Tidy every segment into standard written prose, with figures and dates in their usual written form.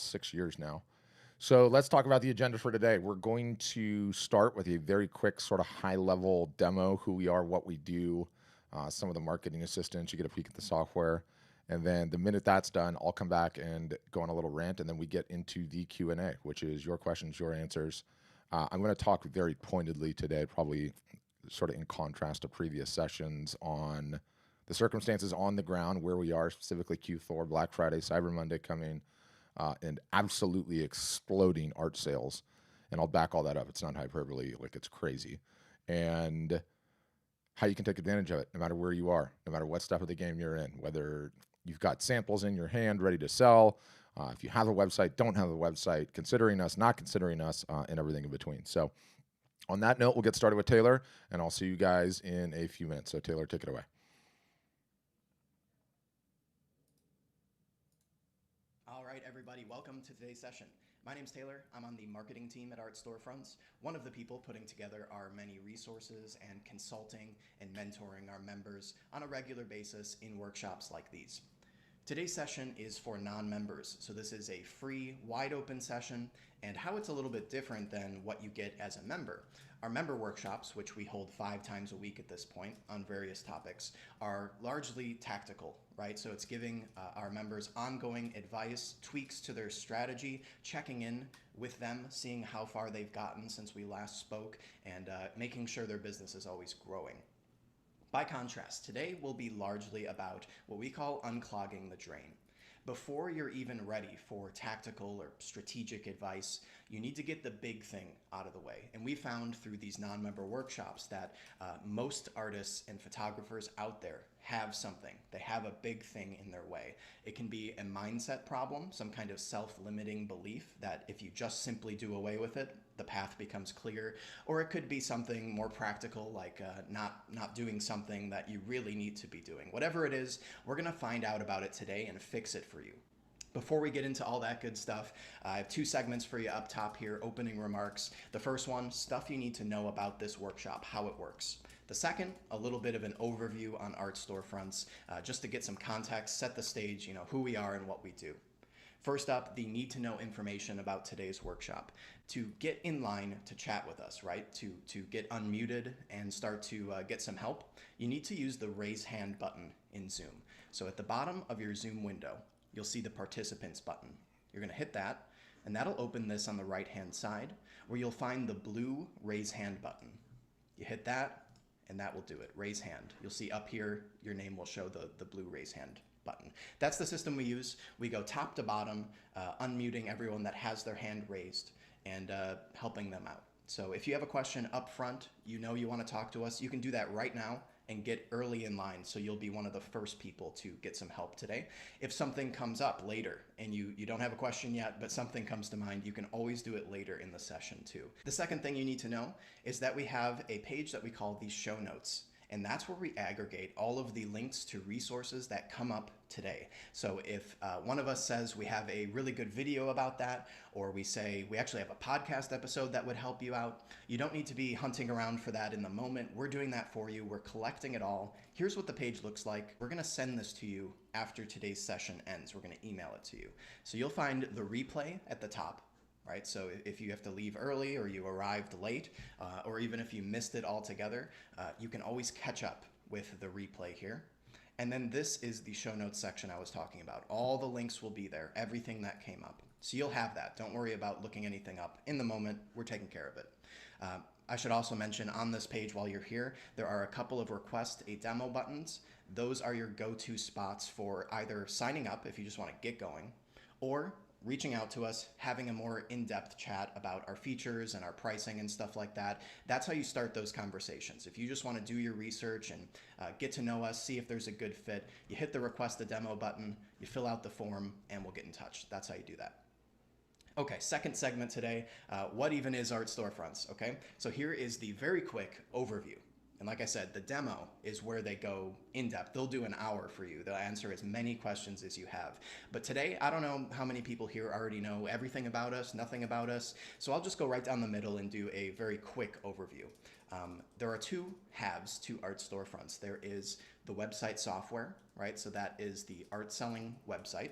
almost 6 years now. So let's talk about the agenda for today. We're going to start with a very quick, sort of high level demo, who we are, what we do, some of the marketing assistance. You get a peek at the software. And then the minute that's done, I'll come back and go on a little rant, and then we get into the Q&A, which is your questions, your answers. I'm going to talk very pointedly today, probably sort of in contrast to previous sessions, on the circumstances on the ground, where we are, specifically Q4, Black Friday, Cyber Monday coming, and absolutely exploding art sales. And I'll back all that up. It's not hyperbole, like it's crazy. And how you can take advantage of it, no matter where you are, no matter what step of the game you're in, whether you've got samples in your hand ready to sell, if you have a website, don't have a website, considering us, not considering us, and everything in between. So on that note, we'll get started with Taylor, and I'll see you guys in a few minutes. So Taylor, take it away. All right, everybody, welcome to today's session. My name's Taylor. I'm on the marketing team at Art Storefronts, one of the people putting together our many resources and consulting and mentoring our members on a regular basis in workshops like these. Today's session is for non-members, so this is a free, wide-open session, and how it's a little bit different than what you get as a member. Our member workshops, which we hold 5 times a week at this point on various topics, are largely tactical, right? So it's giving our members ongoing advice, tweaks to their strategy, checking in with them, seeing how far they've gotten since we last spoke, and making sure their business is always growing. By contrast, today will be largely about what we call unclogging the drain. Before you're even ready for tactical or strategic advice, you need to get the big thing out of the way. And we found through these non-member workshops that most artists and photographers out there have something. They have a big thing in their way. It can be a mindset problem, some kind of self-limiting belief that if you just simply do away with it, the path becomes clear, or it could be something more practical, like not doing something that you really need to be doing. Whatever it is, we're going to find out about it today and fix it for you. Before we get into all that good stuff, I have 2 segments for you up top here, opening remarks. The first one, stuff you need to know about this workshop, how it works. The second, a little bit of an overview on Art Storefronts, just to get some context, set the stage, who we are and what we do. First up, the need to know information about today's workshop. To get in line to chat with us, right? To get unmuted and start to get some help, you need to use the raise hand button in Zoom. So at the bottom of your Zoom window, you'll see the participants button. You're going to hit that, and that'll open this on the right-hand side, where you'll find the blue raise hand button. You hit that, and that will do it. Raise hand. You'll see up here, your name will show the blue raise hand button. That's the system we use. We go top to bottom, unmuting everyone that has their hand raised and helping them out. So if you have a question up front, you want to talk to us, you can do that right now and get early in line, so you'll be one of the first people to get some help today. If something comes up later and you don't have a question yet, but something comes to mind, you can always do it later in the session too. The second thing you need to know is that we have a page that we call the show notes. And that's where we aggregate all of the links to resources that come up today. So if one of us says we have a really good video about that, or we say we actually have a podcast episode that would help you out, you don't need to be hunting around for that in the moment. We're doing that for you. We're collecting it all. Here's what the page looks like. We're going to send this to you after today's session ends. We're going to email it to you. So you'll find the replay at the top. Right? So if you have to leave early, or you arrived late, or even if you missed it altogether, you can always catch up with the replay here. And then this is the show notes section I was talking about. All the links will be there, everything that came up. So you'll have that. Don't worry about looking anything up. In the moment, we're taking care of it. I should also mention on this page while you're here, there are a couple of request a demo buttons. Those are your go-to spots for either signing up if you just want to get going, or reaching out to us, having a more in-depth chat about our features and our pricing and stuff like that. That's how you start those conversations. If you just want to do your research and get to know us, see if there's a good fit, you hit the request a demo button, you fill out the form, and we'll get in touch. That's how you do that. Okay, second segment today, what even is Art Storefronts, okay? So here is the very quick overview. And like I said, the demo is where they go in depth. They'll do an hour for you. They'll answer as many questions as you have. But today, I don't know how many people here already know everything about us, nothing about us. So I'll just go right down the middle and do a very quick overview. There are 2 halves to Art Storefronts. There is the website software, right? So that is the art selling website.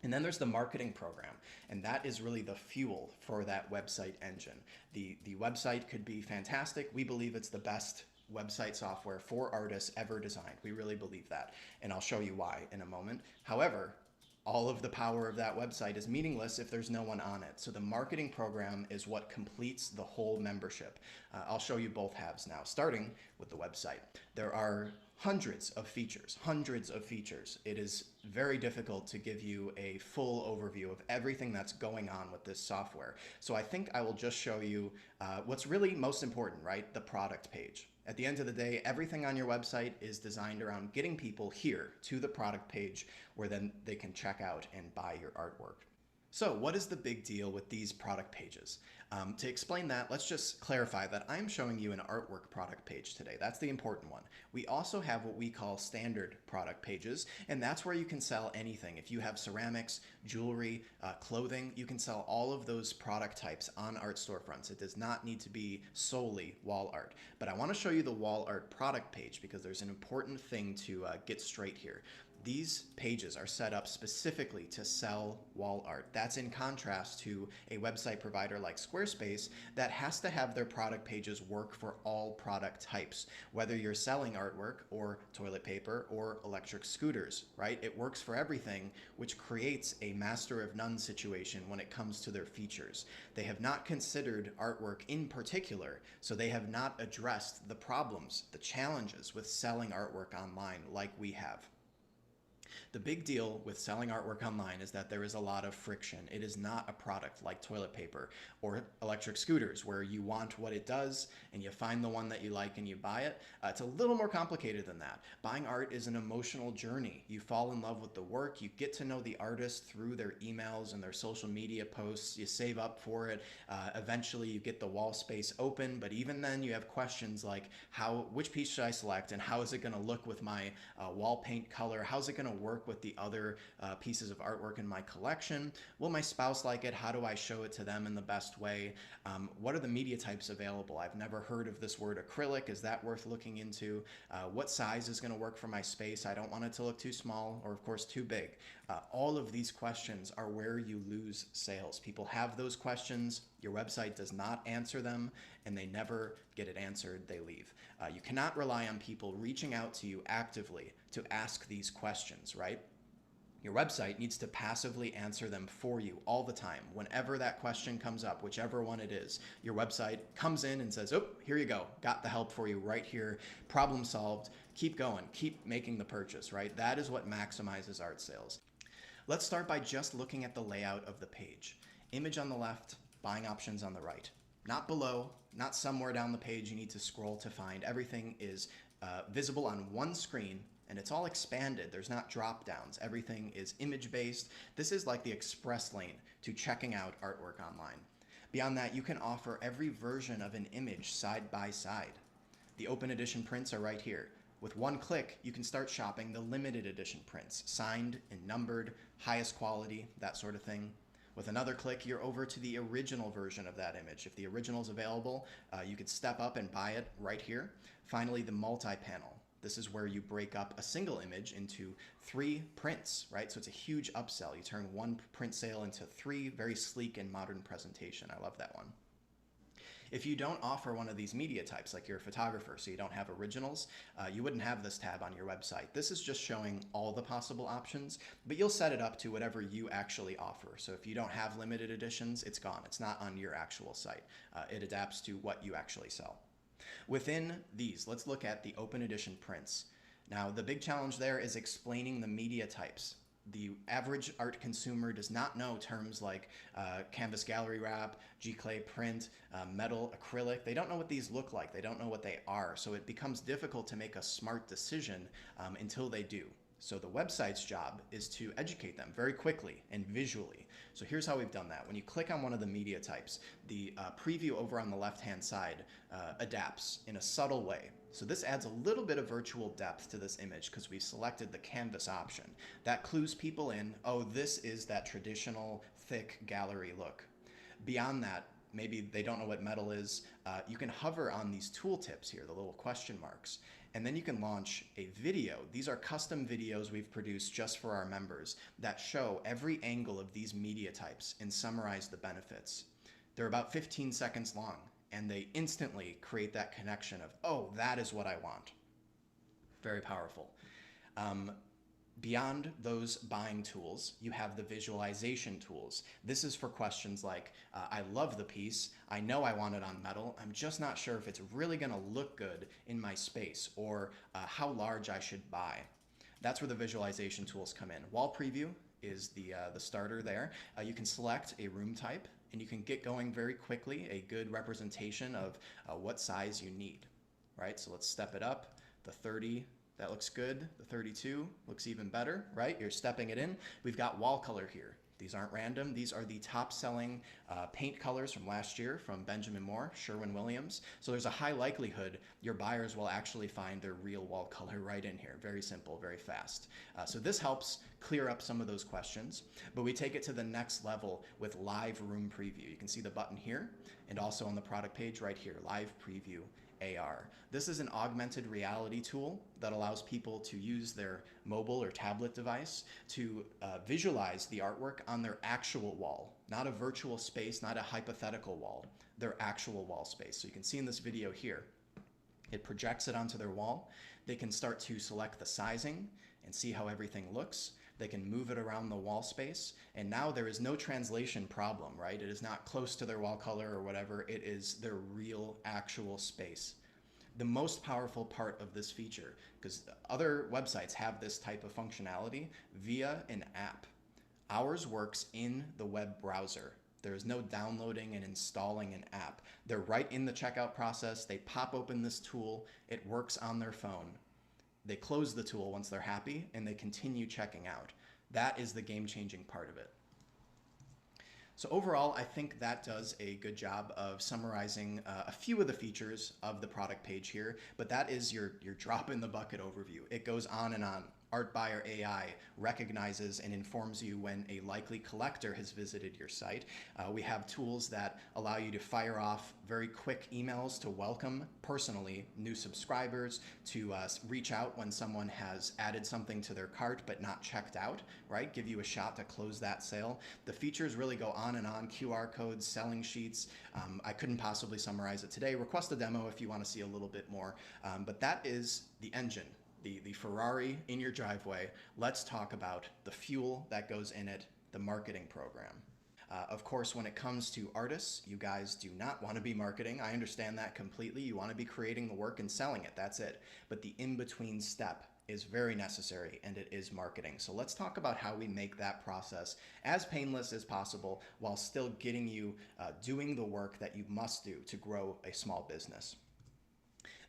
And then there's the marketing program, and that is really the fuel for that website engine. The website could be fantastic. We believe it's the best website software for artists ever designed. We really believe that, and I'll show you why in a moment. However, all of the power of that website is meaningless if there's no one on it. So the marketing program is what completes the whole membership. I'll show you both halves now, starting with the website. There are hundreds of features, hundreds of features. It is very difficult to give you a full overview of everything that's going on with this software. So I think I will just show you what's really most important, right? The product page. At the end of the day, everything on your website is designed around getting people here to the product page where then they can check out and buy your artwork. So what is the big deal with these product pages? To explain that, let's just clarify that I'm showing you an artwork product page today. That's the important one. We also have what we call standard product pages, and that's where you can sell anything. If you have ceramics, jewelry, clothing, you can sell all of those product types on art storefronts. It does not need to be solely wall art. But I want to show you the wall art product page because there's an important thing to get straight here. These pages are set up specifically to sell wall art. That's in contrast to a website provider like Squarespace that has to have their product pages work for all product types, whether you're selling artwork or toilet paper or electric scooters, right? It works for everything, which creates a master of none situation when it comes to their features. They have not considered artwork in particular, so they have not addressed the problems, the challenges with selling artwork online like we have. The big deal with selling artwork online is that there is a lot of friction. It is not a product like toilet paper or electric scooters where you want what it does and you find the one that you like and you buy it. It's a little more complicated than that. Buying art is an emotional journey. You fall in love with the work. You get to know the artist through their emails and their social media posts. You save up for it. Eventually you get the wall space open, but even then you have questions like which piece should I select and how is it going to look with my wall paint color? How's it going to work with the other pieces of artwork in my collection? Will my spouse like it? How do I show it to them in the best way? What are the media types available? I've never heard of this word acrylic. Is that worth looking into? What size is going to work for my space? I don't want it to look too small or of course too big. All of these questions are where you lose sales. People have those questions. Your website does not answer them and they never get it answered. They leave. You cannot rely on people reaching out to you actively to ask these questions, right? Your website needs to passively answer them for you all the time. Whenever that question comes up, whichever one it is, your website comes in and says, oh, here you go. Got the help for you right here. Problem solved. Keep going. Keep making the purchase, right? That is what maximizes art sales. Let's start by just looking at the layout of the page. Image on the left, buying options on the right. Not below, not somewhere down the page you need to scroll to find. Everything is visible on one screen and it's all expanded. There's not drop downs. Everything is image based. This is like the express lane to checking out artwork online. Beyond that, you can offer every version of an image side by side. The open edition prints are right here. With one click, you can start shopping the limited edition prints, signed and numbered, highest quality, that sort of thing. With another click, you're over to the original version of that image. If the original is available, you could step up and buy it right here. Finally, the multi-panel. This is where you break up a single image into 3 prints, right? So it's a huge upsell. You turn one print sale into 3, very sleek and modern presentation. I love that one. If you don't offer one of these media types, like you're a photographer, so you don't have originals, you wouldn't have this tab on your website. This is just showing all the possible options, but you'll set it up to whatever you actually offer. So if you don't have limited editions, it's gone. It's not on your actual site. It adapts to what you actually sell. Within these, let's look at the open edition prints. Now, the big challenge there is explaining the media types. The average art consumer does not know terms like canvas gallery wrap, giclée print, metal, acrylic. They don't know what these look like. They don't know what they are. So it becomes difficult to make a smart decision until they do. So the website's job is to educate them very quickly and visually. So here's how we've done that. When you click on one of the media types, the preview over on the left-hand side adapts in a subtle way. So this adds a little bit of virtual depth to this image because we selected the canvas option. That clues people in, oh, this is that traditional thick gallery look. Beyond that, maybe they don't know what metal is, you can hover on these tooltips here, the little question marks, And then you can launch a video. These are custom videos we've produced just for our members that show every angle of these media types and summarize the benefits. They're about 15 seconds long, and they instantly create that connection of, oh, that is what I want. Very powerful. Beyond those buying tools, you have the visualization tools. This is for questions like, I love the piece, I know I want it on metal, I'm just not sure if it's really gonna look good in my space, or how large I should buy. That's where the visualization tools come in. Wall preview is the starter there. You can select a room type, and you can get going very quickly, a good representation of what size you need, right? So let's step it up. The 30, that looks good. The 32 looks even better, right? You're stepping it in. We've got wall color here. These aren't random. These are the top selling paint colors from last year from Benjamin Moore, Sherwin-Williams. So there's a high likelihood your buyers will actually find their real wall color right in here. Very simple, very fast. So this helps clear up some of those questions, but we take it to the next level with live room preview. You can see the button here and also on the product page right here, live preview AR. This is an augmented reality tool that allows people to use their mobile or tablet device to visualize the artwork on their actual wall, not a virtual space, not a hypothetical wall, their actual wall space. So you can see in this video here, it projects it onto their wall. They can start to select the sizing and see how everything looks. They can move it around the wall space, and now there is no translation problem, right? It is not close to their wall color or whatever. It is their real, actual space. The most powerful part of this feature, because other websites have this type of functionality via an app. Ours works in the web browser. There is no downloading and installing an app. They're right in the checkout process. They pop open this tool. It works on their phone. They close the tool once they're happy, and they continue checking out. That is the game-changing part of it. So overall, I think that does a good job of summarizing a few of the features of the product page here, but that is your drop in the bucket overview. It goes on and on. Art Buyer AI recognizes and informs you when a likely collector has visited your site. We have tools that allow you to fire off very quick emails to welcome personally new subscribers, to reach out when someone has added something to their cart but not checked out, right? Give you a shot to close that sale. The features really go on and on. QR codes, selling sheets. I couldn't possibly summarize it today. Request a demo if you want to see a little bit more. But that is the engine. The Ferrari in your driveway. Let's talk about the fuel that goes in it, the marketing program. Of course, when it comes to artists, you guys do not want to be marketing. I understand that completely. You want to be creating the work and selling it. That's it. But the in-between step is very necessary, and it is marketing. So let's talk about how we make that process as painless as possible while still getting you doing the work that you must do to grow a small business.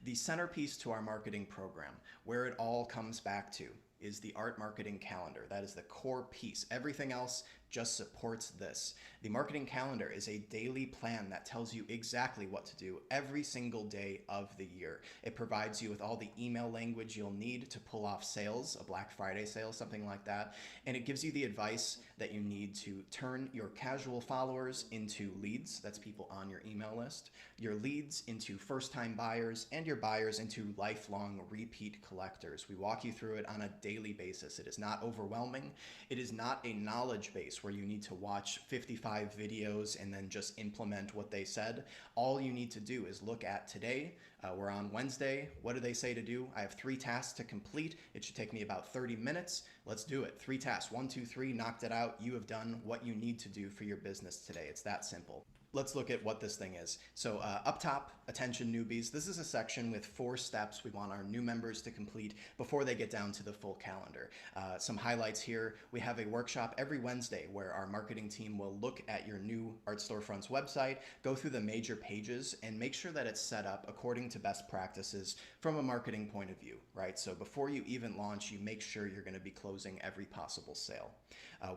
The centerpiece to our marketing program, where it all comes back to, is the art marketing calendar. That is the core piece. Everything else just supports this. The marketing calendar is a daily plan that tells you exactly what to do every single day of the year. It provides you with all the email language you'll need to pull off sales, a Black Friday sale, something like that. And it gives you the advice that you need to turn your casual followers into leads. That's people on your email list. Your leads into first-time buyers, and your buyers into lifelong repeat collectors. We walk you through it on a daily basis. It is not overwhelming. It is not a knowledge base where you need to watch 55 videos and then just implement what they said. All you need to do is look at today. We're on Wednesday. What do they say to do? I have 3 tasks to complete. It should take me about 30 minutes. Let's do it. 3 tasks. 1, 2, 3, knocked it out. You have done what you need to do for your business today. It's that simple. Let's look at what this thing is. So up top, attention newbies. This is a section with 4 steps we want our new members to complete before they get down to the full calendar. Some highlights here. We have a workshop every Wednesday where our marketing team will look at your new Art Storefronts website, go through the major pages, and make sure that it's set up according to best practices from a marketing point of view, right? So before you even launch, you make sure you're going to be closing every possible sale.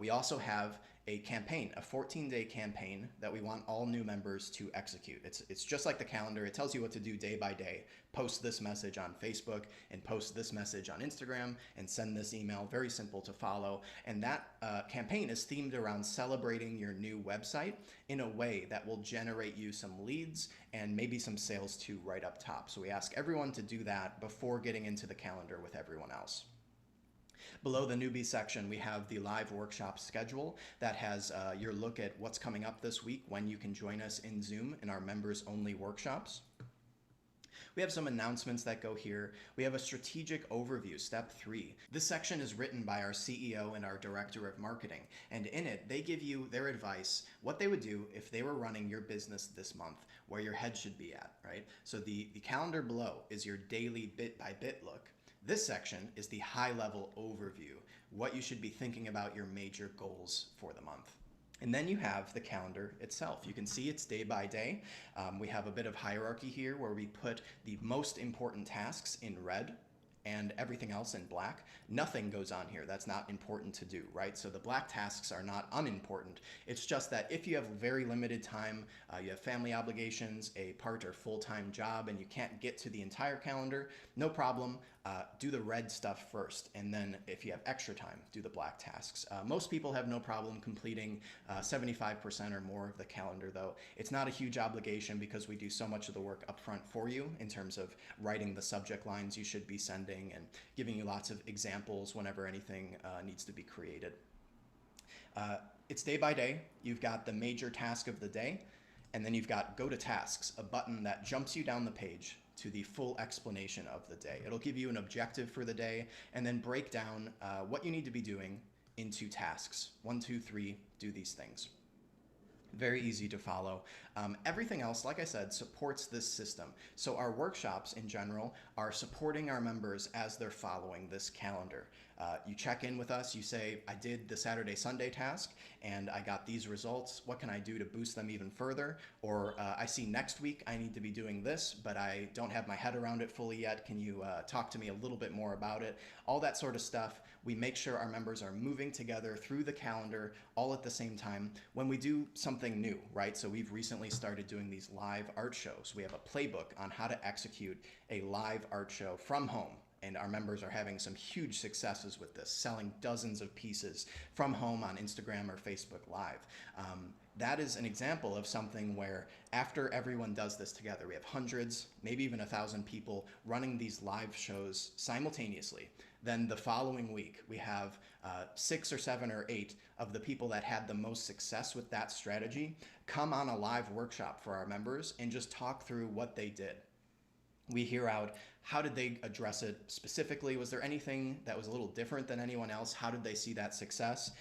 We also have a campaign, a 14-day campaign that we want all new members to execute. It's just like the calendar. It tells you what to do day by day. Post this message on Facebook and post this message on Instagram and send this email. Very simple to follow. And that campaign is themed around celebrating your new website in a way that will generate you some leads and maybe some sales too right up top. So we ask everyone to do that before getting into the calendar with everyone else. Below the newbie section, we have the live workshop schedule that has your look at what's coming up this week, when you can join us in Zoom in our members only workshops. We have some announcements that go here. We have a strategic overview, step 3. This section is written by our CEO and our director of marketing, and in it, they give you their advice, what they would do if they were running your business this month, where your head should be at, right? So the calendar below is your daily bit-by-bit look. This section is the high-level overview, what you should be thinking about your major goals for the month. And then you have the calendar itself. You can see it's day by day. We have a bit of hierarchy here where we put the most important tasks in red and everything else in black. Nothing goes on here that's not important to do, right? So the black tasks are not unimportant. It's just that if you have very limited time, you have family obligations, a part or full-time job, and you can't get to the entire calendar, no problem. Do the red stuff first, and then if you have extra time, do the black tasks. Most people have no problem completing 75% or more of the calendar, though. It's not a huge obligation because we do so much of the work up front for you in terms of writing the subject lines you should be sending and giving you lots of examples whenever anything needs to be created. It's day by day. You've got the major task of the day, and then you've got Go to Tasks, a button that jumps you down the page to the full explanation of the day. It'll give you an objective for the day and then break down what you need to be doing into tasks. 1, 2, 3, do these things. Very easy to follow. Everything else, like I said, supports this system. So our workshops in general are supporting our members as they're following this calendar. You check in with us, you say, I did the Saturday, Sunday task, and I got these results. What can I do to boost them even further? Or I see next week I need to be doing this, but I don't have my head around it fully yet. Can you talk to me a little bit more about it? All that sort of stuff. We make sure our members are moving together through the calendar all at the same time when we do something new, right? So we've recently started doing these live art shows. We have a playbook on how to execute a live art show from home. And our members are having some huge successes with this, selling dozens of pieces from home on Instagram or Facebook Live. That is an example of something where after everyone does this together, we have hundreds, maybe even 1,000 people running these live shows simultaneously. Then the following week, we have 6 or 7 or 8 of the people that had the most success with that strategy come on a live workshop for our members and just talk through what they did. We hear out, how did they address it specifically? Was there anything that was a little different than anyone else? How did they see that success?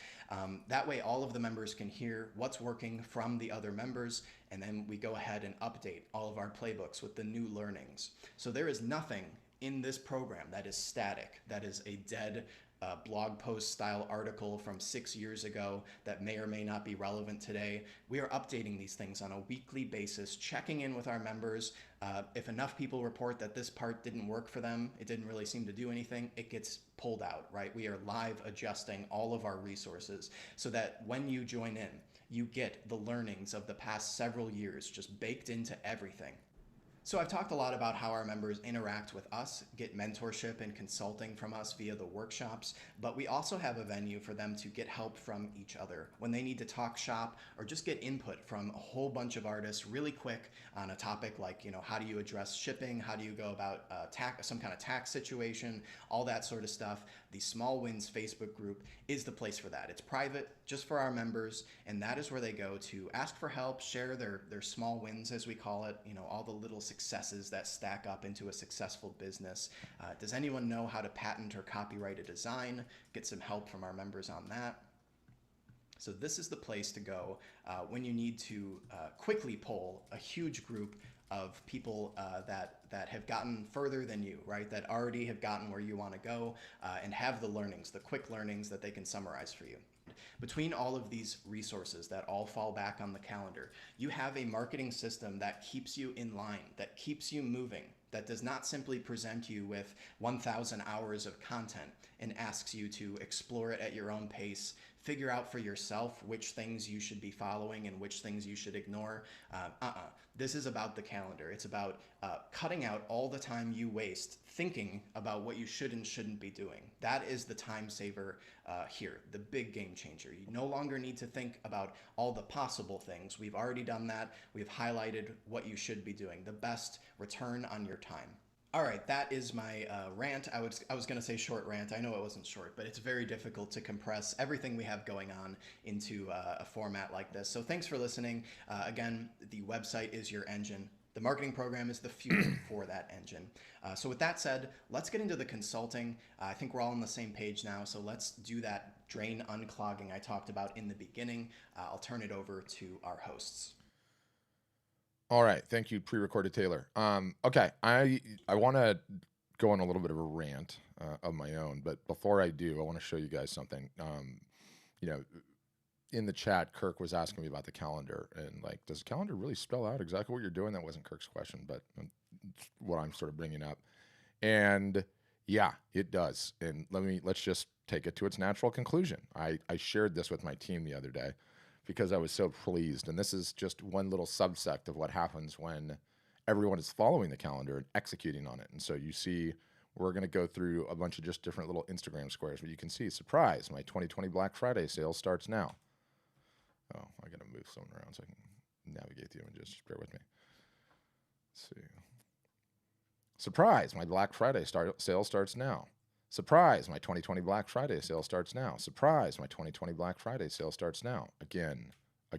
That way all of the members can hear what's working from the other members, and then we go ahead and update all of our playbooks with the new learnings. So there is nothing in this program that is static, that is a dead blog post style article from 6 years ago that may or may not be relevant today. We are updating these things on a weekly basis, checking in with our members. If enough people report that this part didn't work for them, it didn't really seem to do anything, it gets pulled out, right? We are live adjusting all of our resources so that when you join in, you get the learnings of the past several years just baked into everything. So I've talked a lot about how our members interact with us, get mentorship and consulting from us via the workshops, but we also have a venue for them to get help from each other when they need to talk shop or just get input from a whole bunch of artists really quick on a topic like, how do you address shipping? How do you go about some kind of tax situation? All that sort of stuff. The Small Wins Facebook group is the place for that. It's private, just for our members, and that is where they go to ask for help, share their small wins, as we call it, all the little successes that stack up into a successful business. Does anyone know how to patent or copyright a design? Get some help from our members on that. So this is the place to go when you need to quickly poll a huge group of people that have gotten further than you, right? That already have gotten where you want to go and have the learnings, the quick learnings that they can summarize for you. Between all of these resources that all fall back on the calendar, you have a marketing system that keeps you in line, that keeps you moving, that does not simply present you with 1,000 hours of content and asks you to explore it at your own pace, figure out for yourself which things you should be following and which things you should ignore. This is about the calendar. It's about cutting out all the time you waste thinking about what you should and shouldn't be doing. That is the time saver here, the big game changer. You no longer need to think about all the possible things. We've already done that. We've highlighted what you should be doing, the best return on your time. All right, that is my rant. I was going to say short rant. I know it wasn't short, but it's very difficult to compress everything we have going on into a format like this. So thanks for listening. Again, the website is your engine. The marketing program is the fuel for that engine. So with that said, let's get into the consulting. I think we're all on the same page now, so let's do that drain unclogging I talked about in the beginning. I'll turn it over to our hosts. All right, thank you, pre-recorded Taylor. Okay, I want to go on a little bit of a rant of my own, but before I do, I want to show you guys something. You know, in the chat, Kirk was asking me about the calendar and like, does the calendar really spell out exactly what you're doing? That wasn't Kirk's question, but what I'm sort of bringing up. And yeah, it does. And let's just take it to its natural conclusion. I shared this with my team the other day because I was so pleased. And this is just one little subsect of what happens when everyone is following the calendar and executing on it. And so you see, we're going to go through a bunch of just different little Instagram squares, but you can see, surprise, my 2020 Black Friday sale starts now. Oh, I got to move something around so I can navigate the images. Just bear with me. Let's see. Surprise, my Black Friday sale starts now. Surprise, my 2020 Black Friday sale starts now. Surprise, my 2020 Black Friday sale starts now. Again. I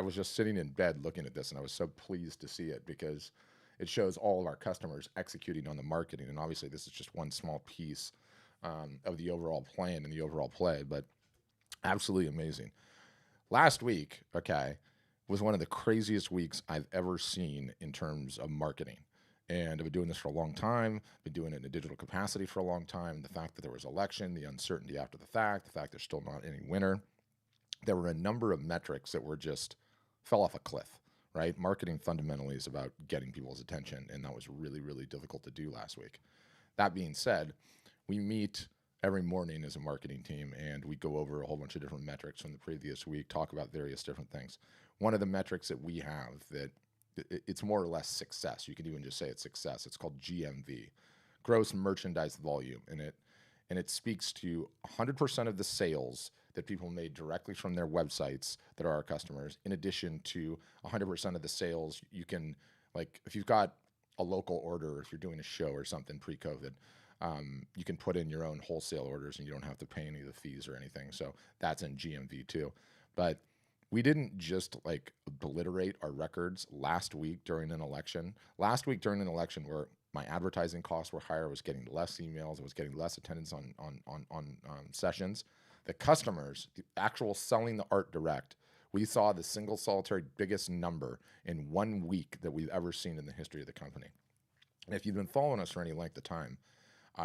was just sitting in bed looking at this, and I was so pleased to see it because it shows all of our customers executing on the marketing. And obviously, this is just one small piece of the overall plan and the overall play, but absolutely amazing. Last week, okay, was one of the craziest weeks I've ever seen in terms of marketing. And I've been doing this for a long time, been doing it in a digital capacity for a long time. The fact that there was election, the uncertainty after the fact there's still not any winner. There were a number of metrics that were just fell off a cliff, right? Marketing fundamentally is about getting people's attention, and that was really, really difficult to do last week. That being said, we meet every morning as a marketing team, and we go over a whole bunch of different metrics from the previous week, talk about various different things. One of the metrics that we have that it's more or less success. You can even just say it's success. It's called GMV, gross merchandise volume, and it speaks to 100% of the sales that people made directly from their websites that are our customers, in addition to 100% of the sales you can, like if you've got a local order, if you're doing a show or something pre-COVID, you can put in your own wholesale orders and you don't have to pay any of the fees or anything. So that's in GMV too. But we didn't just like obliterate our records last week during an election. Last week during an election where my advertising costs were higher, I was getting less emails, I was getting less attendance on sessions. The customers, the actual selling the art direct, we saw the single solitary biggest number in 1 week that we've ever seen in the history of the company. And if you've been following us for any length of time,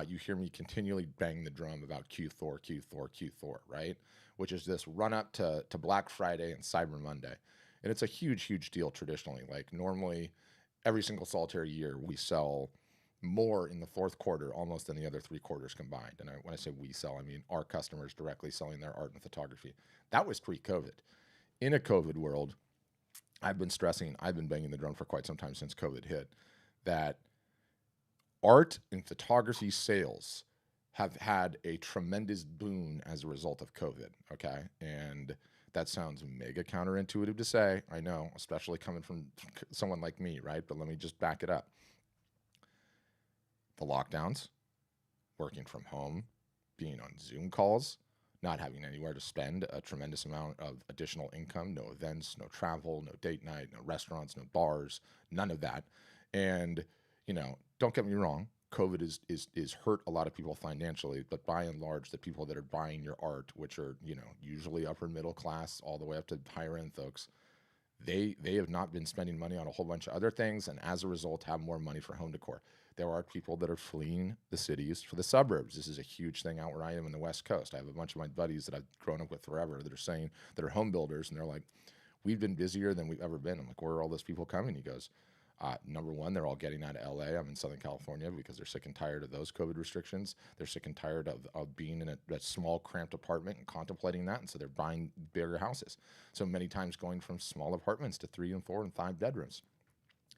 you hear me continually bang the drum about Q4, right? Which is this run up to Black Friday and Cyber Monday. And it's a huge, huge deal traditionally. Like normally every single solitary year we sell more in the fourth quarter almost than the other 3 quarters combined. And when I say we sell, I mean our customers directly selling their art and photography. That was pre-COVID. In a COVID world, I've been banging the drum for quite some time since COVID hit, that art and photography sales have had a tremendous boon as a result of COVID, okay? And that sounds mega counterintuitive to say, I know, especially coming from someone like me, right? But let me just back it up. The lockdowns, working from home, being on Zoom calls, not having anywhere to spend a tremendous amount of additional income, no events, no travel, no date night, no restaurants, no bars, none of that. And, you know, don't get me wrong, COVID is hurt a lot of people financially, but by and large, the people that are buying your art, which are, you know, usually upper middle class all the way up to higher end folks, they have not been spending money on a whole bunch of other things, and as a result have more money for home decor. There are people that are fleeing the cities for the suburbs. This is a huge thing out where I am in the West Coast. I have a bunch of my buddies that I've grown up with forever that are saying, that are home builders, and they're like, we've been busier than we've ever been. I'm like, where are all those people coming? He goes, Number one, they're all getting out of LA. I'm in Southern California because they're sick and tired of those COVID restrictions. They're sick and tired of being in a small, cramped apartment and contemplating that. And so they're buying bigger houses. So many times going from small apartments to 3 and 4 and 5 bedrooms.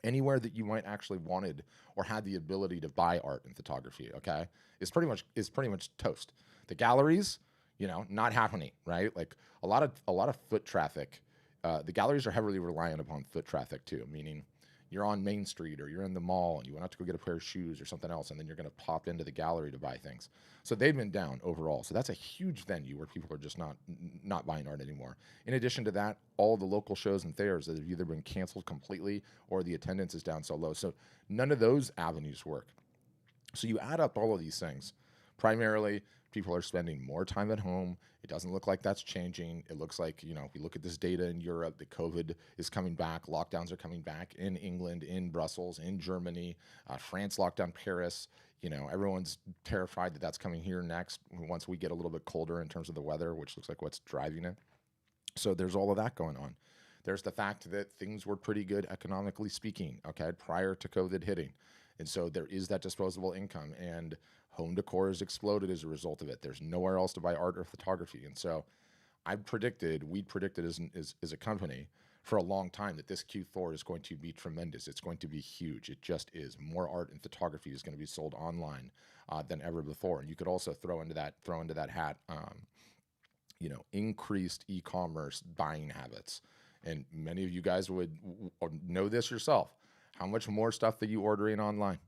Anywhere that you might actually wanted or had the ability to buy art and photography, okay, is pretty much toast. The galleries, not happening, right? Like a lot of foot traffic. The galleries are heavily reliant upon foot traffic too, meaning you're on Main Street or you're in the mall and you went out to go get a pair of shoes or something else, and then you're going to pop into the gallery to buy things. So they've been down overall. So that's a huge venue where people are just not buying art anymore. In addition to that, all the local shows and fairs that have either been canceled completely or the attendance is down so low. So none of those avenues work. So you add up all of these things. Primarily, people are spending more time at home. It doesn't look like that's changing. It looks like, if you look at this data in Europe, the COVID is coming back. Lockdowns are coming back in England, in Brussels, in Germany. France locked down Paris. Everyone's terrified that that's coming here next once we get a little bit colder in terms of the weather, which looks like what's driving it. So there's all of that going on. There's the fact that things were pretty good economically speaking, okay, prior to COVID hitting. And so there is that disposable income, and home decor has exploded as a result of it. There's nowhere else to buy art or photography. And so we predicted as a company for a long time that this Q4 is going to be tremendous. It's going to be huge. It just is. More art and photography is going to be sold online than ever before. And you could also throw into that hat, increased e-commerce buying habits. And many of you guys would know this yourself. How much more stuff that you ordering online?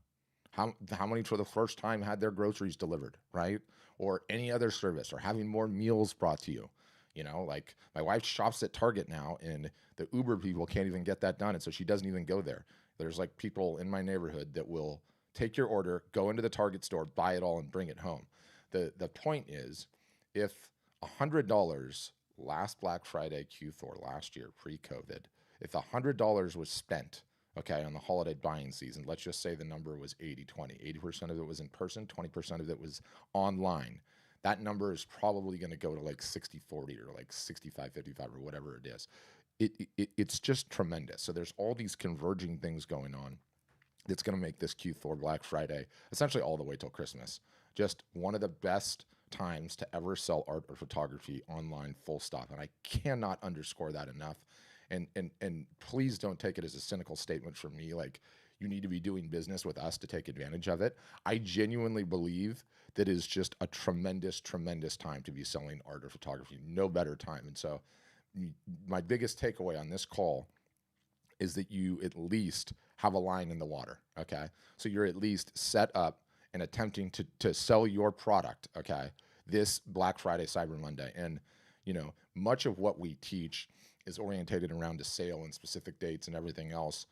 How many for the first time had their groceries delivered, right? Or any other service, or having more meals brought to you. Like my wife shops at Target now, and the Uber people can't even get that done. And so she doesn't even go there. There's like people in my neighborhood that will take your order, go into the Target store, buy it all, and bring it home. The point is, if $100 last Black Friday Q4 last year, pre-COVID, if $100 was spent, okay, on the holiday buying season, let's just say the number was 80-20. 80% of it was in person, 20% of it was online. That number is probably going to go to like 60-40 or like 65-55 or whatever it is. It's just tremendous. So there's all these converging things going on that's going to make this Q4 Black Friday, essentially all the way till Christmas, just one of the best times to ever sell art or photography online, full stop. And I cannot underscore that enough. And please don't take it as a cynical statement from me, like you need to be doing business with us to take advantage of it. I genuinely believe that is just a tremendous, tremendous time to be selling art or photography. No better time. And so my biggest takeaway on this call is that you at least have a line in the water, okay? So you're at least set up and attempting to sell your product, okay, this Black Friday, Cyber Monday. And, much of what we teach is orientated around a sale and specific dates and everything else.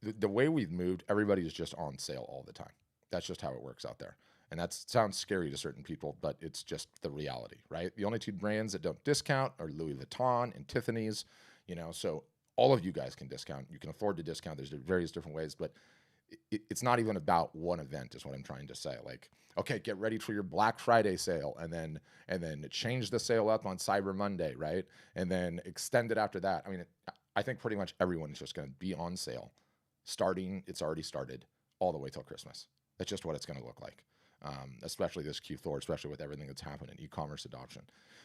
The way we've moved, everybody is just on sale all the time. That's just how it works out there. And that sounds scary to certain people, but it's just the reality, right? The only two brands that don't discount are Louis Vuitton and Tiffany's, so all of you guys can discount. You can afford to discount. There's various different ways, but it's not even about one event is what I'm trying to say. Like, okay, get ready for your Black Friday sale and then change the sale up on Cyber Monday, right? And then extend it after that. I mean, I think pretty much everyone is just going to be on sale it's already started all the way till Christmas. That's just what it's going to look like, especially this Q4, especially with everything that's happened in e-commerce adoption.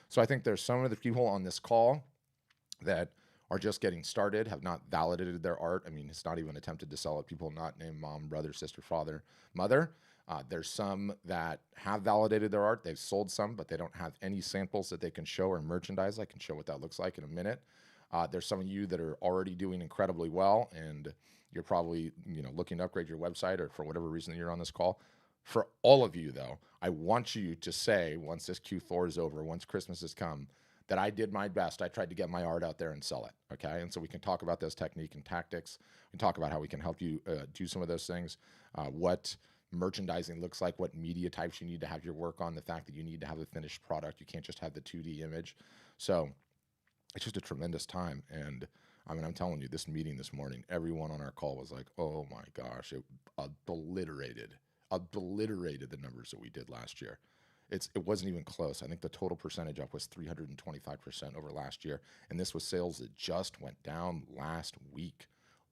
So I think there's some of the people on this call that are just getting started, have not validated their art. I mean, it's not even attempted to sell it. People not named mom, brother, sister, father, mother. There's some that have validated their art. They've sold some, but they don't have any samples that they can show or merchandise. I can show what that looks like in a minute. There's some of you that are already doing incredibly well, and you're probably looking to upgrade your website or for whatever reason that you're on this call. For all of you, though, I want you to say once this Q4 is over, once Christmas has come, that I did my best. I tried to get my art out there and sell it, okay? And so we can talk about those technique and tactics. We can talk about how we can help you do some of those things, what merchandising looks like, what media types you need to have your work on, the fact that you need to have a finished product. You can't just have the 2D image. So it's just a tremendous time. And I mean, I'm telling you, this meeting this morning, everyone on our call was like, oh my gosh, it obliterated the numbers that we did last year. It wasn't even close. I think the total percentage up was 325% over last year. And this was sales that just went down last week.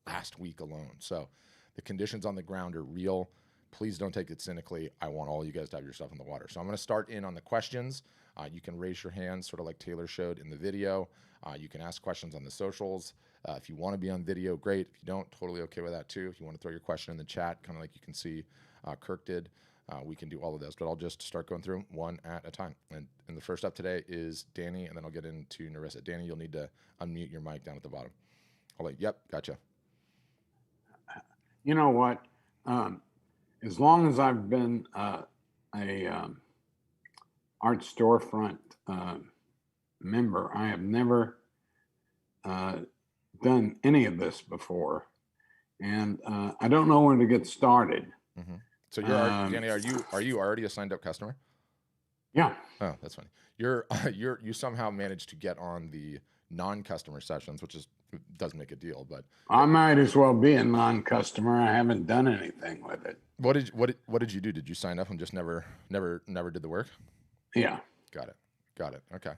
last week alone. So the conditions on the ground are real. Please don't take it cynically. I want all you guys to have your stuff in the water. So I'm going to start in on the questions. You can raise your hand, sort of like Taylor showed in the video. You can ask questions on the socials. If you want to be on video, great. If you don't, totally okay with that too. If you want to throw your question in the chat, kind of like you can see Kirk did, we can do all of this. But I'll just start going through one at a time. And the first up today is Danny, and then I'll get into Narissa. Danny, you'll need to unmute your mic down at the bottom. I'll like, yep, gotcha. You know what? As long as I've been a art storefront member, I have never done any of this before, and I don't know where to get started. Mm-hmm. So Danny, are you already a signed up customer? Yeah. Oh, that's funny. You somehow managed to get on the non-customer sessions, which does make a deal, but I might as well be a non-customer. I haven't done anything with it. What did you do? Did you sign up and just never did the work? Yeah. Got it. Okay.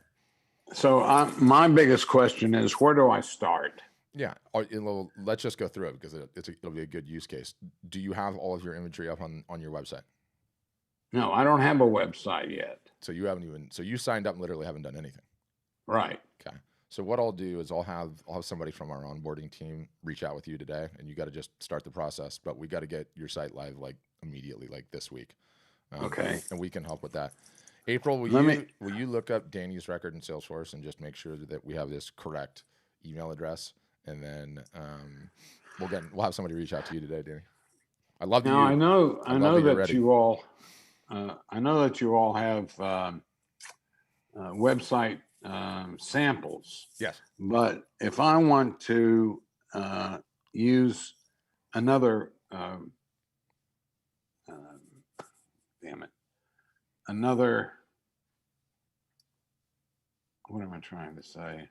So my biggest question is, where do I start? Yeah. Let's just go through it because it'll be a good use case. Do you have all of your imagery up on your website? No, I don't have a website yet. So you signed up and literally haven't done anything. Right. Okay. So what I'll do is I'll have somebody from our onboarding team reach out with you today, and you got to just start the process. But we got to get your site live like immediately, like this week. Okay. And we can help with that. April, will you look up Danny's record in Salesforce and just make sure that we have this correct email address, and then we'll have somebody reach out to you today, Danny. I love that. Now I know that you all have website samples. Yes. But if I want to use another, what am I trying to say?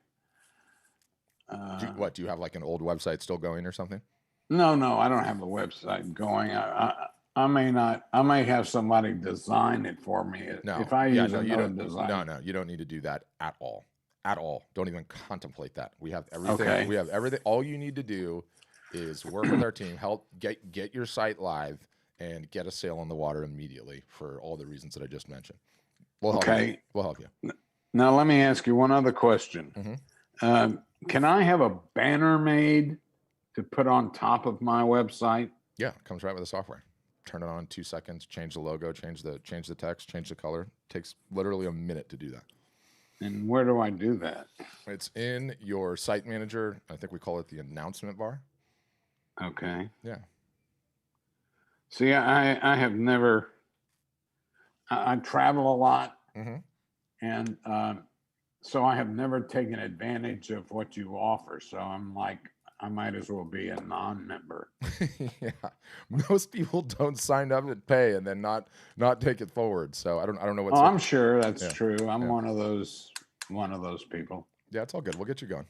Do you have like an old website still going or something? No, I don't have a website going. I may have somebody design it for me. No, if I use another design. No, you don't need to do that at all. At all. Don't even contemplate that. We have everything. Okay. We have everything. All you need to do is work with our team, help get your site live, and get a sale on the water immediately for all the reasons that I just mentioned. We'll help you. We'll help you. Now let me ask you one other question. Mm-hmm. Can I have a banner made to put on top of my website? Yeah, it comes right with the software. Turn it on in 2 seconds, change the logo, change the text, change the color. Takes literally a minute to do that. And where do I do that? It's in your site manager. I think we call it the announcement bar. Okay. Yeah. See, I have never, I travel a lot. Mm-hmm. And so I have never taken advantage of what you offer. So I'm like, I might as well be a non-member. Yeah, most people don't sign up and pay and then not take it forward. So I don't know what. Oh, I'm sure that's true. I'm one of those people. Yeah, it's all good. We'll get you going.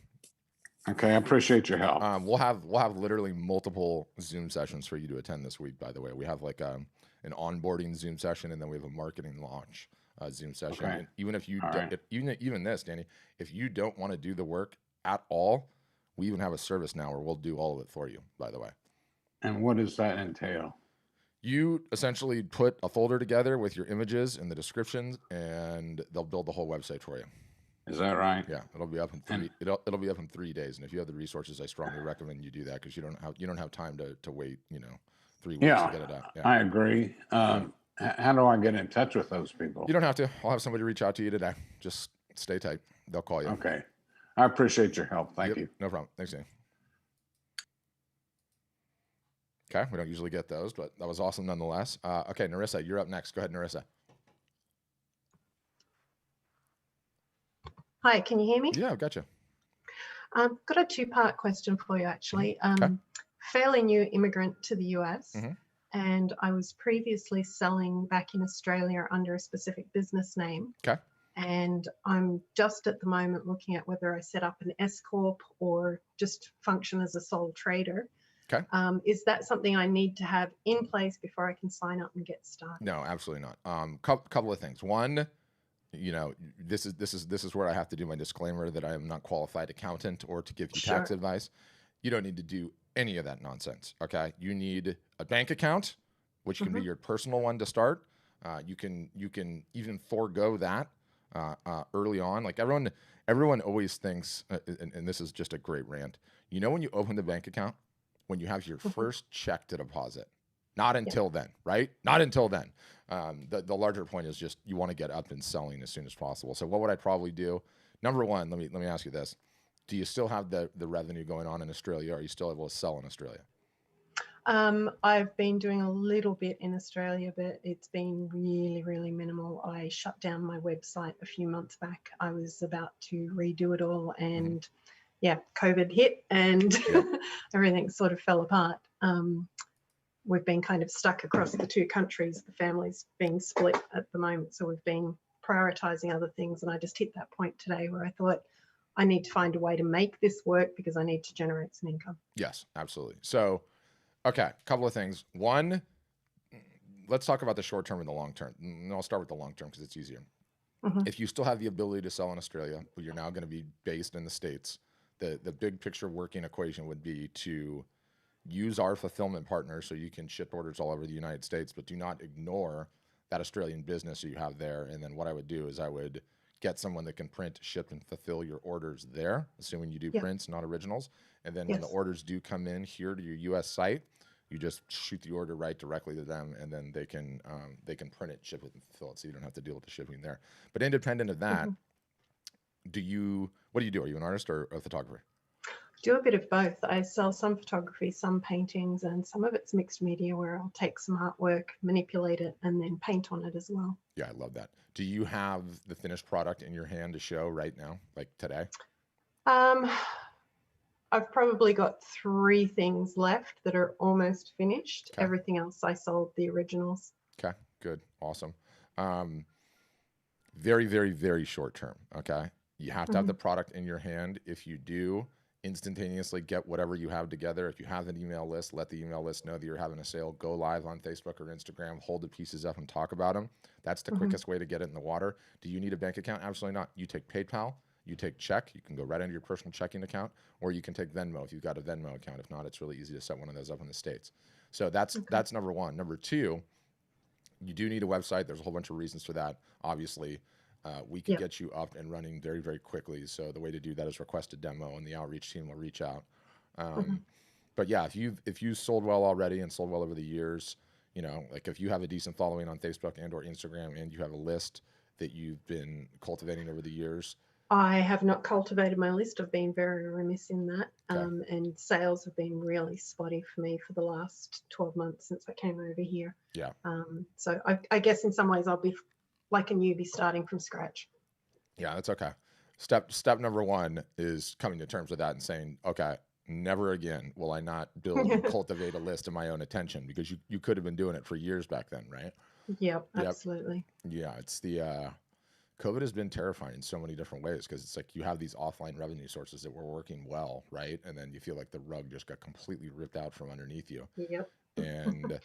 Okay, I appreciate your help. We'll have literally multiple Zoom sessions for you to attend this week. By the way, we have like an onboarding Zoom session, and then we have a marketing launch Zoom session. Okay. And even if you right. even this, Danny, if you don't want to do the work at all, we even have a service now where we'll do all of it for you, by the way. And what does that entail? You essentially put a folder together with your images and the descriptions, and they'll build the whole website for you. Is that right? Yeah, it'll be up in it'll be up in 3 days. And if you have the resources, I strongly recommend you do that because you don't have time to wait 3 weeks to get it out. Yeah, I agree. How do I get in touch with those people? You don't have to. I'll have somebody reach out to you today. Just stay tight. They'll call you. Okay. I appreciate your help. Thank you. No problem. Thanks, Danny. Okay, we don't usually get those, but that was awesome nonetheless. Okay, Narissa, you're up next. Go ahead, Narissa. Hi, can you hear me? Yeah, I've got you. Got a 2-part question for you, actually. Okay. Fairly new immigrant to the US, Mm-hmm. and I was previously selling back in Australia under a specific business name. Okay. And I'm just at the moment looking at whether I set up an S Corp or just function as a sole trader. Okay. Is that something I need to have in place before I can sign up and get started? No, absolutely not. Couple of things. One, this is where I have to do my disclaimer that I am not qualified accountant or to give you tax advice. You don't need to do any of that nonsense. Okay. You need a bank account, which can be your personal one to start. You can even forego that early on. Like everyone always thinks, and this is just a great rant. You know, when you open the bank account, when you have your first check to deposit, not until then, right? Not until then. The larger point is just you want to get up and selling as soon as possible. So what would I probably do? Number one, let me ask you this: do you still have the revenue going on in Australia? Are you still able to sell in Australia? I've been doing a little bit in Australia, but it's been really, really minimal. I shut down my website a few months back. I was about to redo it all, and yeah, COVID hit, and everything sort of fell apart. We've been kind of stuck across the two countries. The family's being split at the moment, so we've been prioritizing other things. And I just hit that point today where I thought I need to find a way to make this work because I need to generate some income. Yes, absolutely. So, okay, a couple of things. One, let's talk about the short term and the long term. And I'll start with the long term because it's easier. If you still have the ability to sell in Australia, but you're now going to be based in the States, the big picture working equation would be to use our fulfillment partner so you can ship orders all over the United States, but do not ignore that Australian business you have there. And then what I would do is I would get someone that can print, ship, and fulfill your orders there, assuming you do prints, not originals. And then when the orders do come in here to your US site, you just shoot the order right directly to them, and then they can print it, ship it, and fulfill it, so you don't have to deal with the shipping there. But independent of that, what do you do? Are you an artist or a photographer? Do a bit of both. I sell some photography, some paintings, and some of it's mixed media where I'll take some artwork, manipulate it, and then paint on it as well. Yeah, I love that. Do you have the finished product in your hand to show right now, like today? I've probably got 3 things left that are almost finished. Okay. Everything else I sold the originals. Okay, good, awesome. Very, very, very short term. Okay, you have to have the product in your hand. If you do, instantaneously get whatever you have together. If you have an email list, let the email list know that you're having a sale. Go live on Facebook or Instagram, hold the pieces up and talk about them. That's the quickest way to get it in the water. Do you need a bank account? Absolutely not. You take PayPal, you take check, you can go right into your personal checking account, or you can take Venmo if you've got a Venmo account. If not, it's really easy to set one of those up in the States. So that's number one. Number two, you do need a website. There's a whole bunch of reasons for that. Obviously, we can get you up and running very, very quickly. So the way to do that is request a demo, and the outreach team will reach out. But yeah, if you sold well already and sold well over the years, you know, like if you have a decent following on Facebook and or Instagram, and you have a list that you've been cultivating over the years. I have not cultivated my list. I've been very remiss in that. And sales have been really spotty for me for the last 12 months since I came over here. Yeah. So I guess in some ways I'll be like a newbie starting from scratch. Yeah, that's okay. Step number one is coming to terms with that and saying, okay, never again will I not build and cultivate a list of my own attention, because you could have been doing it for years back then, right? Yep, absolutely. Yeah, it's the COVID has been terrifying in so many different ways, because it's like you have these offline revenue sources that were working well, right? And then you feel like the rug just got completely ripped out from underneath you. Yep. And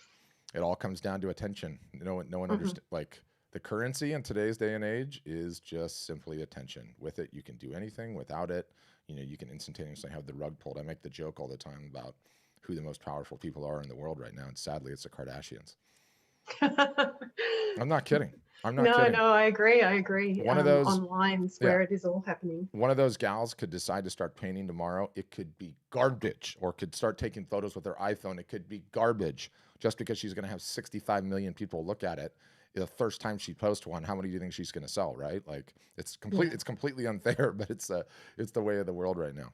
it all comes down to attention. No one understands. Like, the currency in today's day and age is just simply attention. With it, you can do anything. Without it, you know, you can instantaneously have the rug pulled. I make the joke all the time about who the most powerful people are in the world right now, and sadly, it's the Kardashians. I'm not kidding. I'm not kidding. No, I agree. One of those online's where it is all happening. One of those gals could decide to start painting tomorrow. It could be garbage, or could start taking photos with her iPhone. It could be garbage, just because she's going to have 65 million people look at it. The first time she posts one, how many do you think she's going to sell? Right? Like, it's completely unfair, but it's the way of the world right now.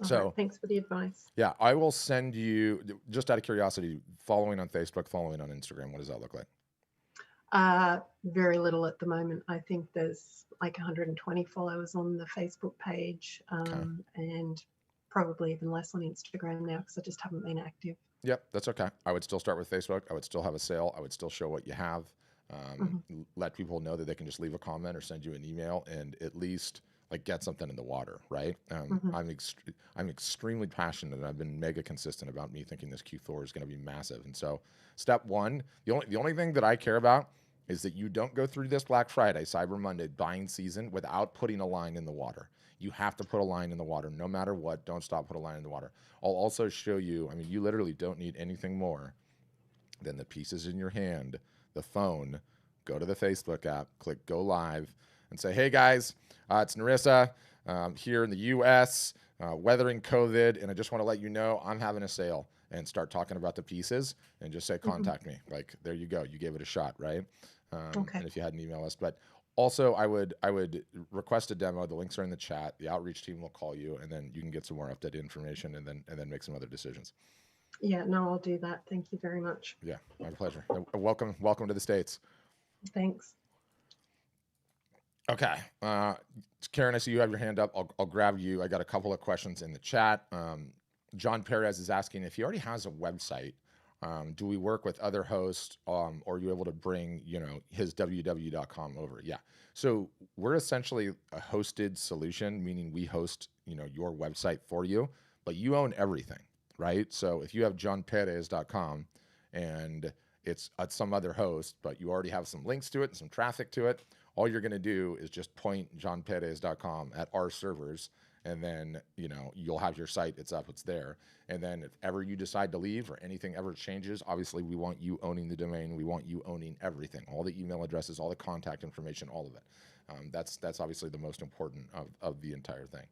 So thanks for the advice. Yeah, I will send you, just out of curiosity, following on Facebook, following on Instagram. What does that look like? Very little at the moment. I think there's like 120 followers on the Facebook page, and probably even less on Instagram now, because I just haven't been active. Yep, that's okay. I would still start with Facebook. I would still have a sale. I would still show what you have. Let people know that they can just leave a comment or send you an email, and at least like get something in the water, right? I'm extremely passionate, and I've been mega consistent about me thinking this Q4 is going to be massive. And so, step one, the only thing that I care about is that you don't go through this Black Friday, Cyber Monday buying season without putting a line in the water. You have to put a line in the water no matter what. Don't stop, put a line in the water. I'll also show you, I mean, you literally don't need anything more than the pieces in your hand, the phone, go to the Facebook app, click go live, and say, hey guys, it's Narissa here in the US, weathering COVID, and I just want to let you know I'm having a sale, and start talking about the pieces and just say, contact me. Like, there you go. You gave it a shot, right? Okay. And if you had an email list, but also I would request a demo. The links are in the chat. The outreach team will call you, and then you can get some more updated information, and then make some other decisions. Yeah, no, I'll do that. Thank you very much. Yeah, my pleasure. Welcome to the States. Thanks. Okay. Karen, I see you have your hand up. I'll grab you. I got a couple of questions in the chat. John Perez is asking if he already has a website. Do we work with other hosts, or are you able to bring, his www.com over? Yeah. So we're essentially a hosted solution, meaning we host, your website for you, but you own everything, right? So if you have johnperez.com and it's at some other host, but you already have some links to it and some traffic to it, all you're going to do is just point johnperez.com at our servers, and then you'll have your site. It's up, it's there. And then if ever you decide to leave or anything ever changes, obviously we want you owning the domain. We want you owning everything, all the email addresses, all the contact information, all of it. That's obviously the most important of the entire thing.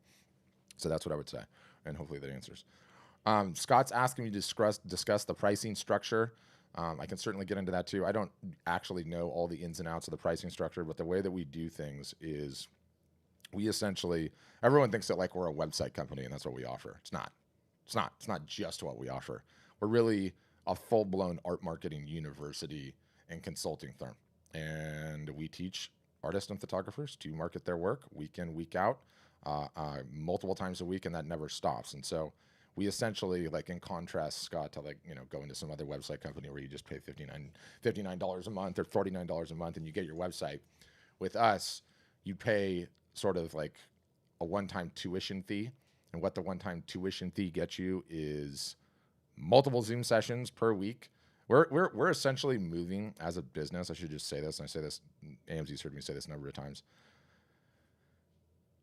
So that's what I would say, and hopefully that answers. Scott's asking me to discuss the pricing structure. I can certainly get into that too. I don't actually know all the ins and outs of the pricing structure, but the way that we do things is we essentially, everyone thinks that like we're a website company and that's what we offer. It's not. It's not just what we offer. We're really a full-blown art marketing university and consulting firm. And we teach artists and photographers to market their work week in, week out, multiple times a week, and that never stops. And so we essentially, like in contrast, Scott, to go into some other website company where you just pay $59 a month or $49 a month and you get your website. With us, you pay sort of like a one-time tuition fee. And what the one-time tuition fee gets you is multiple Zoom sessions per week. We're essentially moving as a business. I should just say this, and I say this, AMZ's heard me say this a number of times.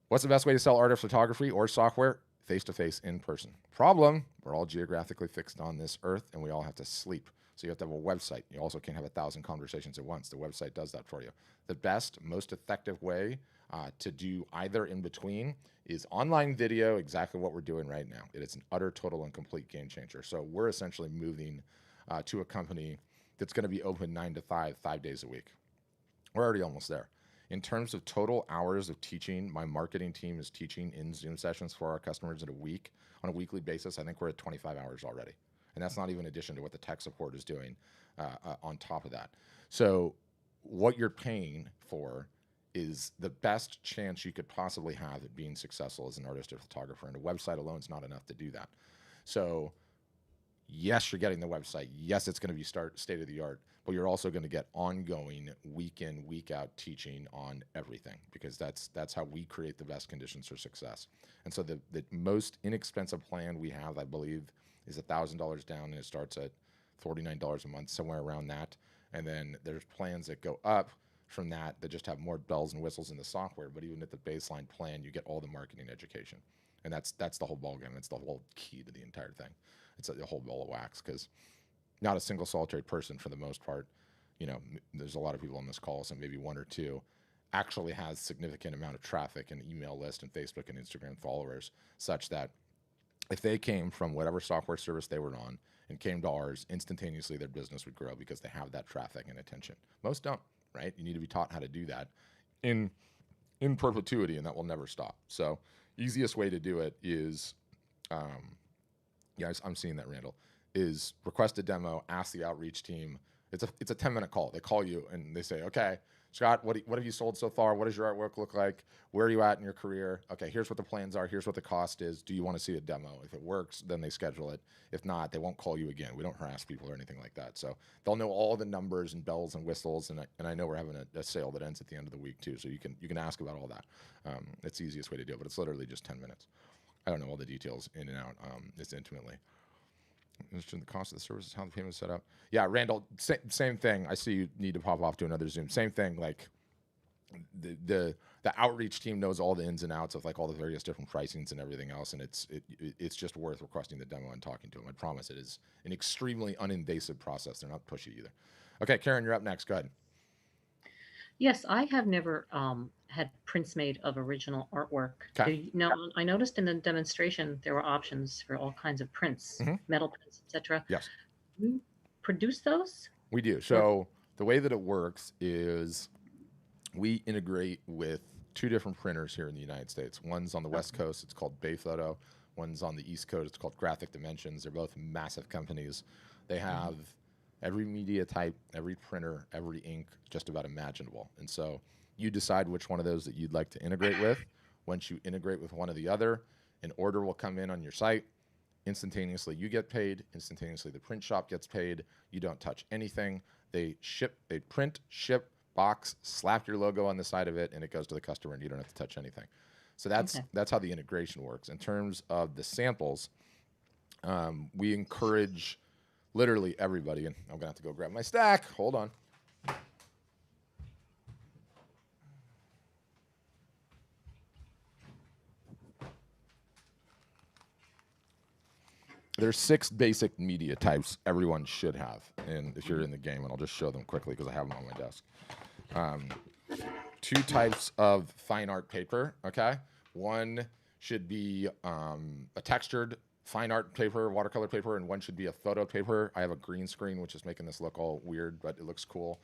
What's the best way to sell art or photography or software? Face-to-face, in person. Problem, we're all geographically fixed on this earth, and we all have to sleep. So you have to have a website. You also can't have 1,000 conversations at once. The website does that for you. The best, most effective way to do either in between is online video, exactly what we're doing right now. It is an utter, total, and complete game changer. So we're essentially moving to a company that's going to be open 9 to 5, 5 days a week. We're already almost there. In terms of total hours of teaching, my marketing team is teaching in Zoom sessions for our customers in a week, on a weekly basis. I think we're at 25 hours already. And that's not even in addition to what the tech support is doing on top of that. So what you're paying for is the best chance you could possibly have at being successful as an artist or photographer. And a website alone is not enough to do that. So yes, you're getting the website. Yes, it's going to be state of the art, but you're also going to get ongoing week in, week out teaching on everything, because that's how we create the best conditions for success. And so the most inexpensive plan we have, I believe, is $1,000 down, and it starts at $49 a month, somewhere around that. And then there's plans that go up from that just have more bells and whistles in the software. But even at the baseline plan, you get all the marketing education, and that's the whole ballgame. It's the whole key to the entire thing. It's a whole ball of wax, because not a single solitary person, for the most part, there's a lot of people on this call, so maybe one or two, actually has significant amount of traffic and email list and Facebook and Instagram followers, such that if they came from whatever software service they were on and came to ours, instantaneously their business would grow because they have that traffic and attention. Most don't, right? You need to be taught how to do that in perpetuity, and that will never stop. So easiest way to do it is, I'm seeing that, Randall, is request a demo, ask the outreach team. It's a 10-minute call. They call you and they say, okay, Scott, what have you sold so far? What does your artwork look like? Where are you at in your career? Okay, here's what the plans are. Here's what the cost is. Do you want to see a demo? If it works, then they schedule it. If not, they won't call you again. We don't harass people or anything like that. So they'll know all the numbers and bells and whistles. And I know we're having a sale that ends at the end of the week too. So you can ask about all that. It's the easiest way to do it, but it's literally just 10 minutes. I don't know all the details in and out this intimately. The cost of the service is how the payment is set up. Yeah, Randall, same thing. I see you need to pop off to another Zoom. Same thing. Like the outreach team knows all the ins and outs of like all the various different pricings and everything else, and it's just worth requesting the demo and talking to them. I promise it is an extremely uninvasive process. They're not pushy either. Okay, Karen, you're up next. Go ahead. Yes, I have never had prints made of original artwork. Okay. Now, I noticed in the demonstration there were options for all kinds of prints, metal prints, etc. Yes. You produce those? We do. So the way that it works is we integrate with 2 different printers here in the United States. One's on the West Coast, it's called Bayphoto. One's on the East Coast, it's called Graphic Dimensions. They're both massive companies. They have every media type, every printer, every ink, just about imaginable. And so you decide which one of those that you'd like to integrate with. Once you integrate with one or the other, an order will come in on your site. Instantaneously you get paid, instantaneously the print shop gets paid. You don't touch anything. They print, ship, box, slap your logo on the side of it, and it goes to the customer, and you don't have to touch anything. So that's how the integration works. In terms of the samples, we encourage literally everybody, and I'm gonna have to go grab my stack. Hold on. There's 6 basic media types everyone should have, and if you're in the game, and I'll just show them quickly because I have them on my desk. 2 types of fine art paper, okay? One should be a textured fine art paper, watercolor paper, and one should be a photo paper. I have a green screen, which is making this look all weird, but it looks cool.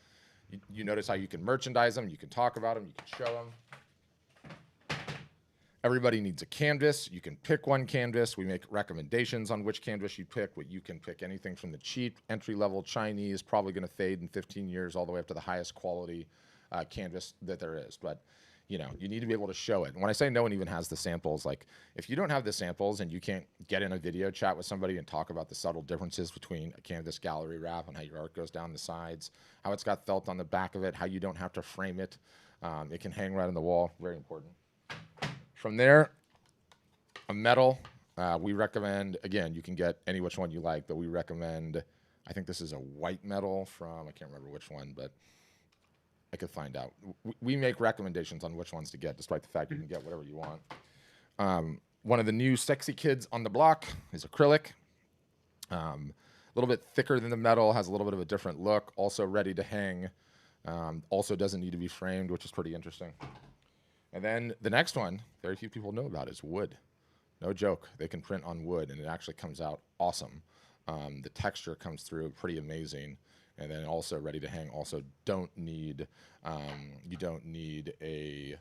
You notice how you can merchandise them, you can talk about them, you can show them. Everybody needs a canvas. You can pick one canvas. We make recommendations on which canvas you pick, but you can pick anything from the cheap, entry-level Chinese, probably going to fade in 15 years, all the way up to the highest quality canvas that there is. But you know, you need to be able to show it. And when I say no one even has the samples, like if you don't have the samples and you can't get in a video chat with somebody and talk about the subtle differences between a canvas gallery wrap and how your art goes down the sides, how it's got felt on the back of it, how you don't have to frame it, it can hang right on the wall, very important. From there, a metal, we recommend, again, you can get any which one you like, but we recommend, I think this is a white metal from, I can't remember which one, but I could find out. We make recommendations on which ones to get, despite the fact you can get whatever you want. One of the new sexy kids on the block is acrylic. A little bit thicker than the metal, has a little bit of a different look, also ready to hang, also doesn't need to be framed, which is pretty interesting. And then the next one, very few people know about, is wood. No joke, they can print on wood, and it actually comes out awesome. The texture comes through pretty amazing, and then also ready to hang. Also, don't need you don't need a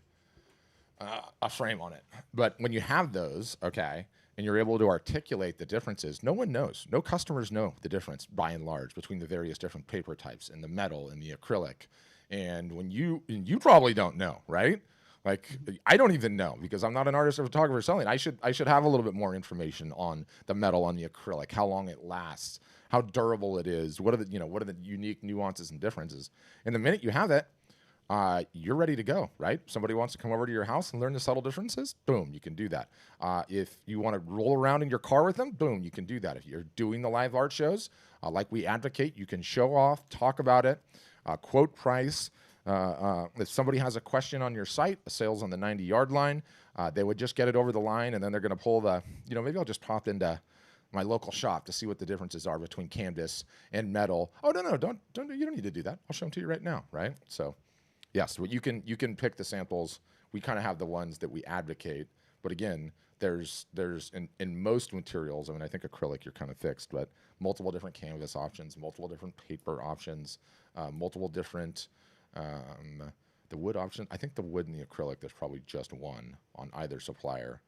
frame on it. But when you have those, okay, and you're able to articulate the differences, no one knows. No customers know the difference, by and large, between the various different paper types and the metal and the acrylic. And when you probably don't know, right? Like, I don't even know because I'm not an artist or photographer selling. I should have a little bit more information on the metal, on the acrylic, how long it lasts, how durable it is, what are the unique nuances and differences. And the minute you have it, you're ready to go, right? Somebody wants to come over to your house and learn the subtle differences, boom, you can do that. If you want to roll around in your car with them, boom, you can do that. If you're doing the live art shows, like we advocate, you can show off, talk about it, quote price. If somebody has a question on your site, a sales on the 90-yard line, they would just get it over the line, and then they're going to pull the, maybe I'll just pop into my local shop to see what the differences are between canvas and metal. Oh, no, you don't need to do that. I'll show them to you right now, right? So, yes, you can pick the samples. We kind of have the ones that we advocate, but again, there's in most materials, I mean, I think acrylic you're kind of fixed, but multiple different canvas options, multiple different paper options, multiple different. The wood option, I think the wood and the acrylic, there's probably just one on either supplier.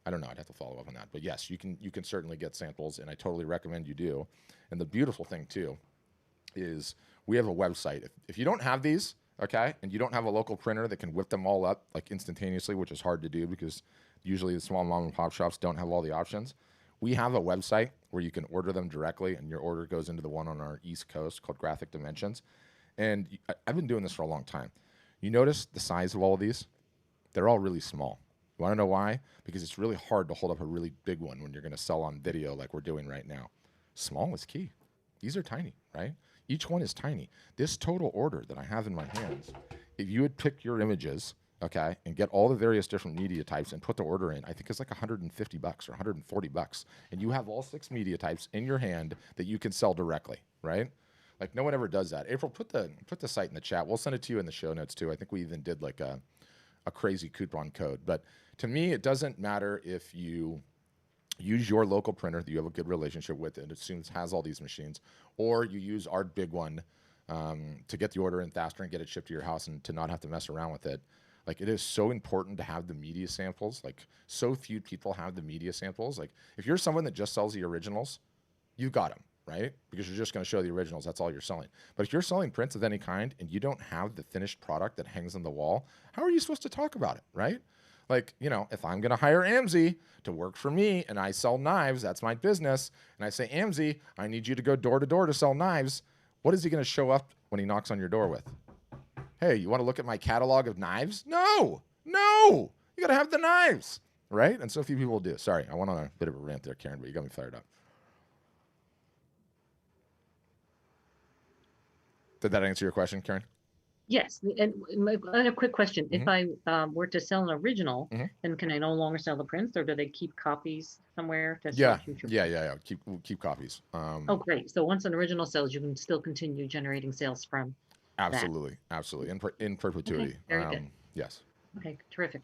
I don't know, I'd have to follow up on that. But yes, you can certainly get samples, and I totally recommend you do. And the beautiful thing too is we have a website. If you don't have these, okay, and you don't have a local printer that can whip them all up like instantaneously, which is hard to do because usually the small mom and pop shops don't have all the options. We have a website where you can order them directly, and your order goes into the one on our East Coast called Graphic Dimensions. And I've been doing this for a long time. You notice the size of all of these? They're all really small. You want to know why? Because it's really hard to hold up a really big one when you're going to sell on video like we're doing right now. Small is key. These are tiny, right? Each one is tiny. This total order that I have in my hands, if you would pick your images, okay, and get all the various different media types and put the order in, I think it's like $150 or $140. And you have all 6 media types in your hand that you can sell directly, right? Like no one ever does that. April, put the site in the chat. We'll send it to you in the show notes too. I think we even did like a crazy coupon code. But to me, it doesn't matter if you use your local printer that you have a good relationship with and assumes has all these machines, or you use our big one to get the order in faster and get it shipped to your house and to not have to mess around with it. Like it is so important to have the media samples. Like so few people have the media samples. Like if you're someone that just sells the originals, you got them, right? Because you're just going to show the originals. That's all you're selling. But if you're selling prints of any kind and you don't have the finished product that hangs on the wall, how are you supposed to talk about it, right? Like, you know, if I'm going to hire Amzi to work for me and I sell knives, that's my business, and I say, Amzi, I need you to go door to door to sell knives, what is he going to show up when he knocks on your door with? Hey, you want to look at my catalog of knives? No, you got to have the knives, right? And so few people do. Sorry, I went on a bit of a rant there, Karen, but you got me fired up. Did that answer your question, Karen? Yes, and a quick question. If I were to sell an original, then can I no longer sell the prints, or do they keep copies somewhere to sell future? Yeah. Keep copies. Oh, great. So once an original sells, you can still continue generating sales from Absolutely. In perpetuity. Okay, very good. Yes. Okay, terrific.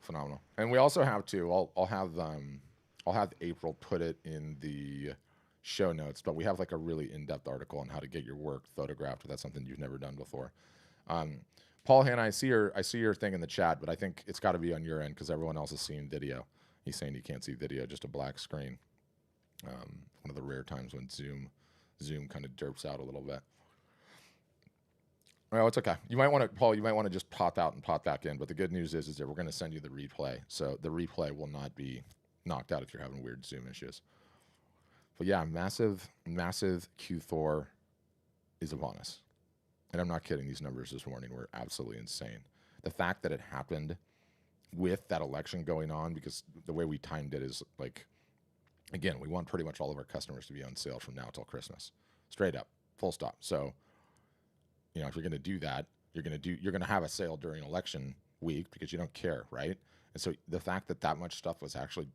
Phenomenal. And we also have to. I'll have April put it in the show notes, but we have like a really in-depth article on how to get your work photographed if that's something you've never done before. Paul Hanna, I see your thing in the chat, but I think it's got to be on your end because everyone else is seeing video. He's saying he can't see video, just a black screen. One of the rare times when Zoom kind of derps out a little bit. Well, it's okay. You might want to, Paul. You might want to just pop out and pop back in. But the good news is that we're going to send you the replay, so the replay will not be knocked out if you're having weird Zoom issues. But yeah, massive Q4 is upon us. And I'm not kidding, these numbers this morning were absolutely insane. The fact that it happened with that election going on, because the way we timed it is like, again, we want pretty much all of our customers to be on sale from now till Christmas. Straight up, full stop. So, you know, if you're going to do that, you're going to have a sale during election week because you don't care, right? And so the fact that that much stuff was actually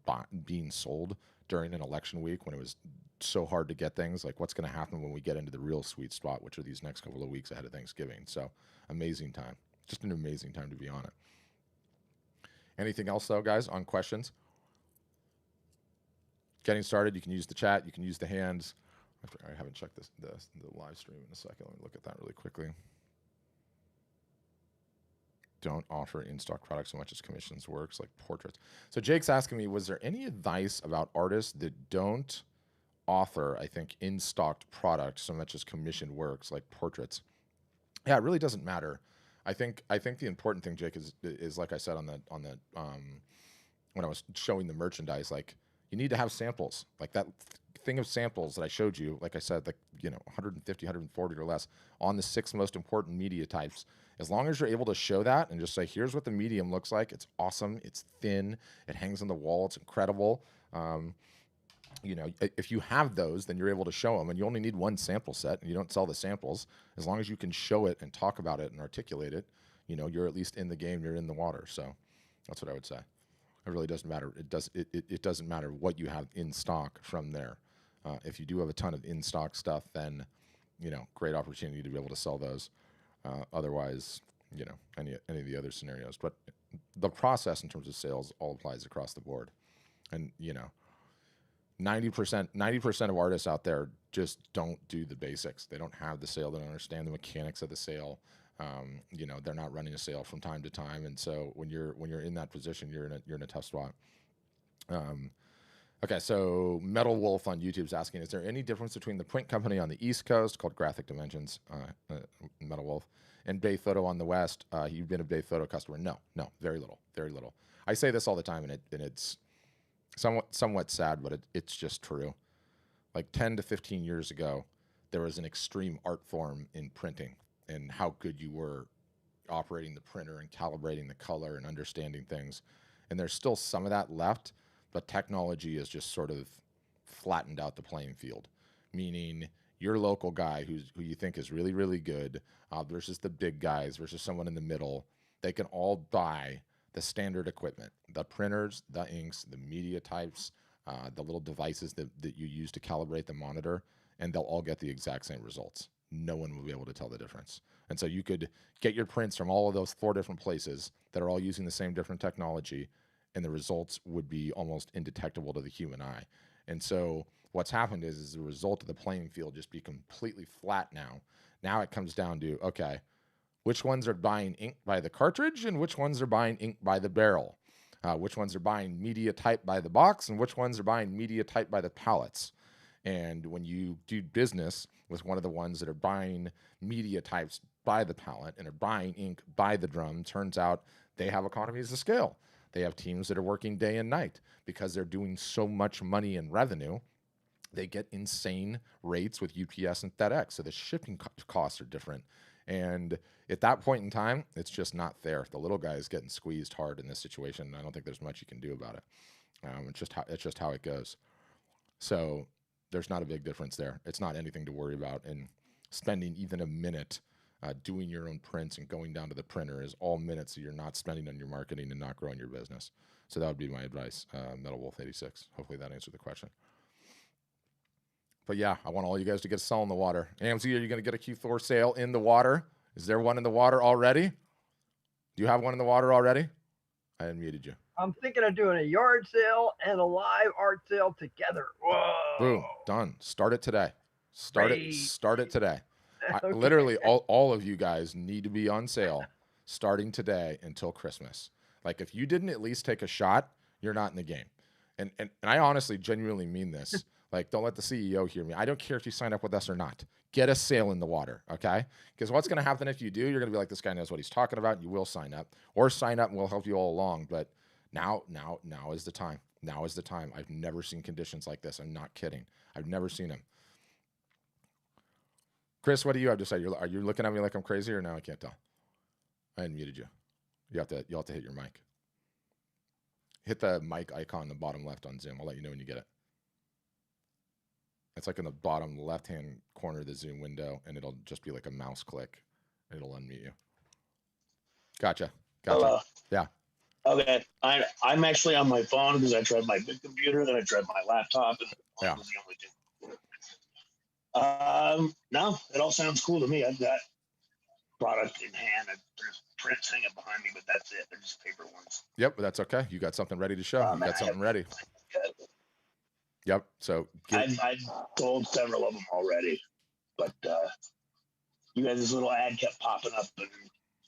being sold during an election week when it was so hard to get things, like what's going to happen when we get into the real sweet spot, which are these next couple of weeks ahead of Thanksgiving. So amazing time, just an amazing time to be on it. Anything else though, guys, on questions? Getting started, you can use the chat, you can use the hands. I haven't checked the live stream in a second. Let me look at that really quickly. Don't offer in-stock products so much as commissions works, like portraits. So Jake's asking me, was there any advice about artists that don't offer, I think, in-stocked product so much as commission works, like portraits? Yeah, it really doesn't matter. I think the important thing, Jake, is like I said on the when I was showing the merchandise, like you need to have samples, like that thing of samples that I showed you. Like I said, like 150, 140 or less on the 6 most important media types. As long as you're able to show that and just say, here's what the medium looks like. It's awesome. It's thin. It hangs on the wall. It's incredible. If you have those, then you're able to show them, and you only need one sample set, and you don't sell the samples. As long as you can show it and talk about it and articulate it, you're at least in the game. You're in the water. So that's what I would say. It really doesn't matter. It doesn't matter what you have in stock from there. If you do have a ton of in stock stuff, then great opportunity to be able to sell those. Otherwise, any of the other scenarios. But the process in terms of sales all applies across the board. And 90% of artists out there just don't do the basics. They don't have the sale. They don't understand the mechanics of the sale. They're not running a sale from time to time. And so when you're in that position, you're in a tough spot. Okay, so Metal Wolf on YouTube is asking, is there any difference between the print company on the East Coast called Graphic Dimensions, Metal Wolf, and Bay Photo on the West? You've been a Bay Photo customer? No, very little. I say this all the time, and it's somewhat sad, but it's just true. Like 10 to 15 years ago, there was an extreme art form in printing and how good you were operating the printer and calibrating the color and understanding things. And there's still some of that left, but technology has just sort of flattened out the playing field. meaning your local guy who you think is really, really good versus the big guys versus someone in the middle. They can all buy the standard equipment, the printers, the inks, the media types, the little devices that you use to calibrate the monitor, and they'll all get the exact same results. No one will be able to tell the difference. And so you could get your prints from all of those 4 different places that are all using the same different technology, and the results would be almost indetectable to the human eye. And so what's happened is the result of the playing field just be completely flat now. Now it comes down to, okay, which ones are buying ink by the cartridge and which ones are buying ink by the barrel? Which ones are buying media type by the box and which ones are buying media type by the pallets? And when you do business with one of the ones that are buying media types by the pallet and are buying ink by the drum, turns out they have economies of scale. They have teams that are working day and night because they're doing so much money in revenue. They get insane rates with UPS and FedEx. So the shipping costs are different. And at that point in time, it's just not fair. The little guy is getting squeezed hard in this situation. And I don't think there's much you can do about it. It's just how it goes. So there's not a big difference there. It's not anything to worry about. And spending even a minute doing your own prints and going down to the printer is all minutes so you're not spending on your marketing and not growing your business. So that would be my advice, Metal Wolf 86. Hopefully that answered the question. But yeah, I want all you guys to get a sale in the water. AMZ, are you going to get a Q4 sale in the water? Is there one in the water already? Do you have one in the water already? I unmuted you. I'm thinking of doing a yard sale and a live art sale together. Whoa. Boom. Done. Start it today. Start it today. Okay. Literally, all of you guys need to be on sale starting today until Christmas. Like, if you didn't at least take a shot, you're not in the game. And I honestly, genuinely mean this. Like, don't let the CEO hear me. I don't care if you sign up with us or not. Get a sale in the water, okay? Because what's going to happen if you do, you're going to be like, this guy knows what he's talking about, and you will sign up. Or sign up, and we'll help you all along. But now is the time. Now is the time. I've never seen conditions like this. I'm not kidding. I've never seen them. Chris, what do you have to say? Are you looking at me like I'm crazy or no? I can't tell. I unmuted you. You'll have to hit your mic. Hit the mic icon in the bottom left on Zoom. I'll let you know when you get it. It's like in the bottom left-hand corner of the Zoom window, and it'll just be like a mouse click. It'll unmute you. Gotcha. Hello. Yeah. Okay. I'm actually on my phone because I tried my big computer, then I tried my laptop, and that was the only thing. No, it all sounds cool to me. I've got product in hand, and there's prints hanging behind me, but that's it. They're just paper ones. Yep, but that's okay. You got something ready to show. You got something ready. Yep. So I've sold several of them already, but you guys' this little ad kept popping up in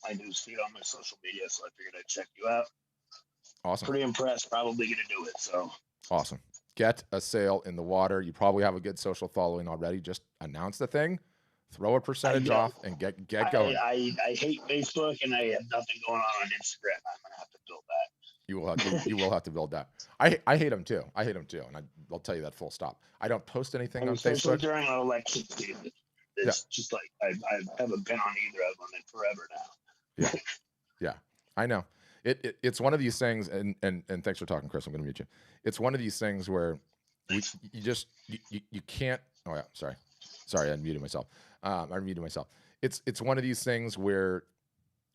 my newsfeed on my social media, so I figured I'd check you out. Awesome. Pretty impressed. Probably gonna do it. So awesome. Get a sale in the water. You probably have a good social following already. Just announce the thing, throw a percentage off, and get going. I hate Facebook, and I have nothing going on Instagram. I'm gonna have to build that. You will have to build that. I hate them too. And I'll tell you that full stop. I don't post anything on Especially Facebook during an election season. It's just like I haven't been on either of them in forever now. Yeah, I know. It's one of these things, and thanks for talking, Chris. I'm going to mute you. It's one of these things where you can't. Oh yeah, sorry, I unmuted myself. It's one of these things where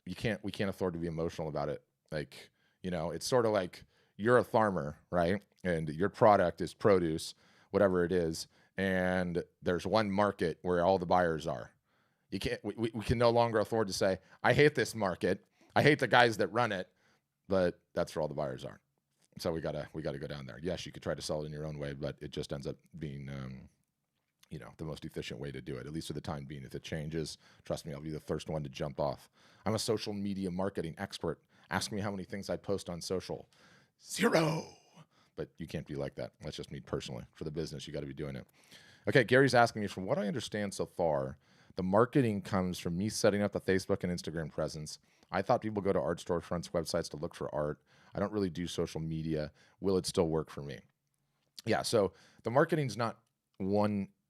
we can't afford to be emotional about it. Like, it's sort of like you're a farmer, right? And your product is produce, whatever it is, and there's one market where all the buyers are. You can't. We can no longer afford to say, I hate this market. I hate the guys that run it, but that's where all the buyers are. So we gotta go down there. Yes, you could try to sell it in your own way, but it just ends up being, the most efficient way to do it, at least for the time being. If it changes, trust me, I'll be the first one to jump off. I'm a social media marketing expert. Ask me how many things I post on social. 0. But you can't be like that. That's just me personally. For the business, you got to be doing it. Okay, Gary's asking me, from what I understand so far, the marketing comes from me setting up the Facebook and Instagram presence. I thought people go to art storefronts websites to look for art. I don't really do social media. Will it still work for me? Yeah, so the marketing's not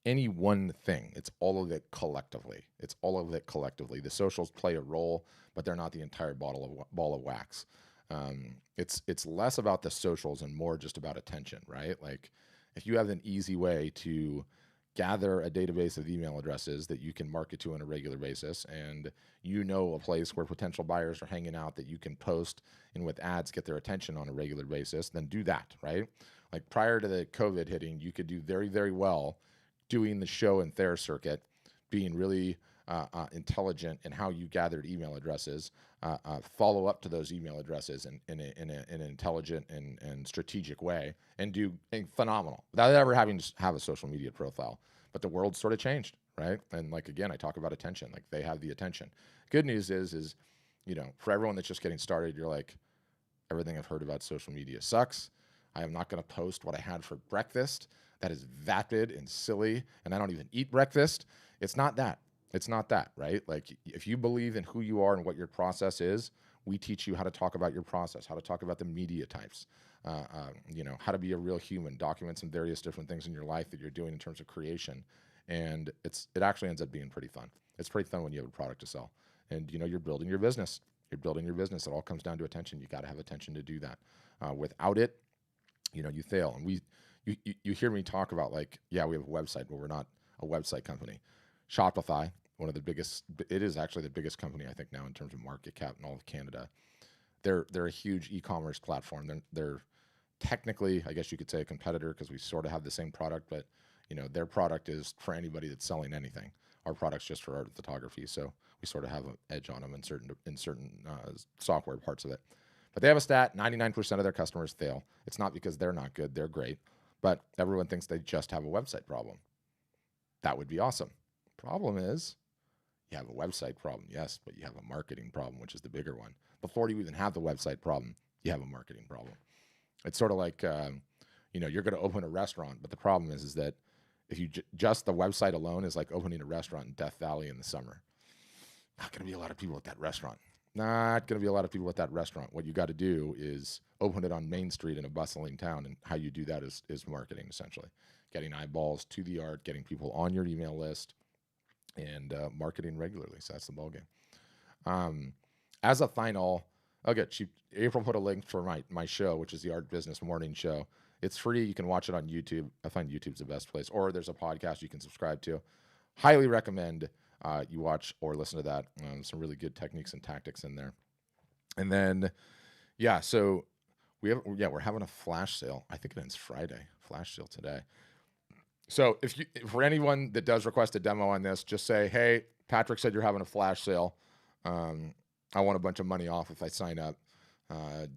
any one thing. It's all of it collectively. The socials play a role, but they're not the entire ball of wax. It's less about the socials and more just about attention, right? Like, if you have an easy way to gather a database of email addresses that you can market to on a regular basis, and you know a place where potential buyers are hanging out that you can post and with ads get their attention on a regular basis, then do that, right? Like prior to the COVID hitting, you could do very, very well doing the show and Thayer circuit, being really intelligent in how you gathered email addresses, follow up to those email addresses in an intelligent and strategic way, and do phenomenal without ever having to have a social media profile. But the world sort of changed, right? And like, again, I talk about attention, like they have the attention. Good news is, you know, for everyone that's just getting started, you're like, everything I've heard about social media sucks. I am not going to post what I had for breakfast. That is vapid and silly, and I don't even eat breakfast. It's not that. It's not that, right? Like if you believe in who you are and what your process is, we teach you how to talk about your process, how to talk about the media types, you know, how to be a real human, document some various different things in your life that you're doing in terms of creation. And it actually ends up being pretty fun. It's pretty fun when you have a product to sell, and you know, you're building your business. You're building your business. It all comes down to attention. You got to have attention to do that. Without it, you know, you fail. And you hear me talk about like, yeah, we have a website, but we're not a website company. Shopify, one of the biggest, it is actually the biggest company I think now in terms of market cap in all of Canada. They're a huge e-commerce platform. They're technically, I guess you could say, a competitor because we sort of have the same product, but you know, their product is for anybody that's selling anything. Our product's just for art and photography, so we sort of have an edge on them in certain software parts of it. But they have a stat: 99% of their customers fail. It's not because they're not good; they're great. But everyone thinks they just have a website problem. That would be awesome. Problem is, you have a website problem, yes, but you have a marketing problem, which is the bigger one. Before you even have the website problem, you have a marketing problem. It's sort of like, you know, you're going to open a restaurant, but the problem is that if you just the website alone is like opening a restaurant in Death Valley in the summer. Not going to be a lot of people at that restaurant. Not going to be a lot of people at that restaurant. What you got to do is open it on Main Street in a bustling town, and how you do that is marketing, essentially. Getting eyeballs to the art, getting people on your email list, and marketing regularly. So that's the ballgame. As a final, April put a link for my show, which is the Art Business Morning Show. It's free. You can watch it on YouTube. I find YouTube's the best place. Or there's a podcast you can subscribe to. Highly recommend you watch or listen to that. Some really good techniques and tactics in there. And then, yeah, so we're having a flash sale. I think it ends Friday. Flash sale today. So for anyone that does request a demo on this, just say, hey, Patrick said you're having a flash sale. I want a bunch of money off if I sign up.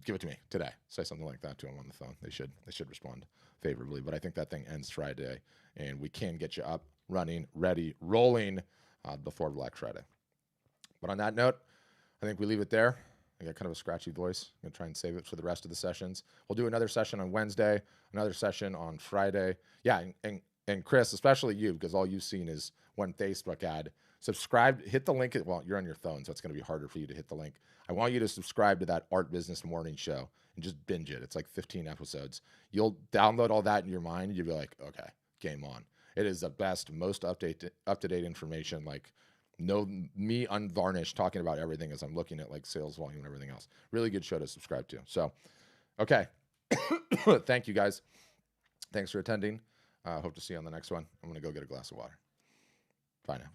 Give it to me today. Say something like that to them on the phone. They should respond favorably. But I think that thing ends Friday, and we can get you up, running, ready, rolling before Black Friday. But on that note, I think we leave it there. I got kind of a scratchy voice. I'm going to try and save it for the rest of the sessions. We'll do another session on Wednesday, another session on Friday. Yeah, and Chris, especially you, because all you've seen is one Facebook ad. Subscribe, hit the link. Well, you're on your phone, so it's going to be harder for you to hit the link. I want you to subscribe to that Art Business Morning Show and just binge it. It's like 15 episodes. You'll download all that in your mind. You'll be like, okay, game on. It is the best, most up-to-date information. Like, me unvarnished talking about everything as I'm looking at like sales volume and everything else. Really good show to subscribe to. So, okay. Thank you guys. Thanks for attending. Hope to see you on the next one. I'm going to go get a glass of water. Bye now.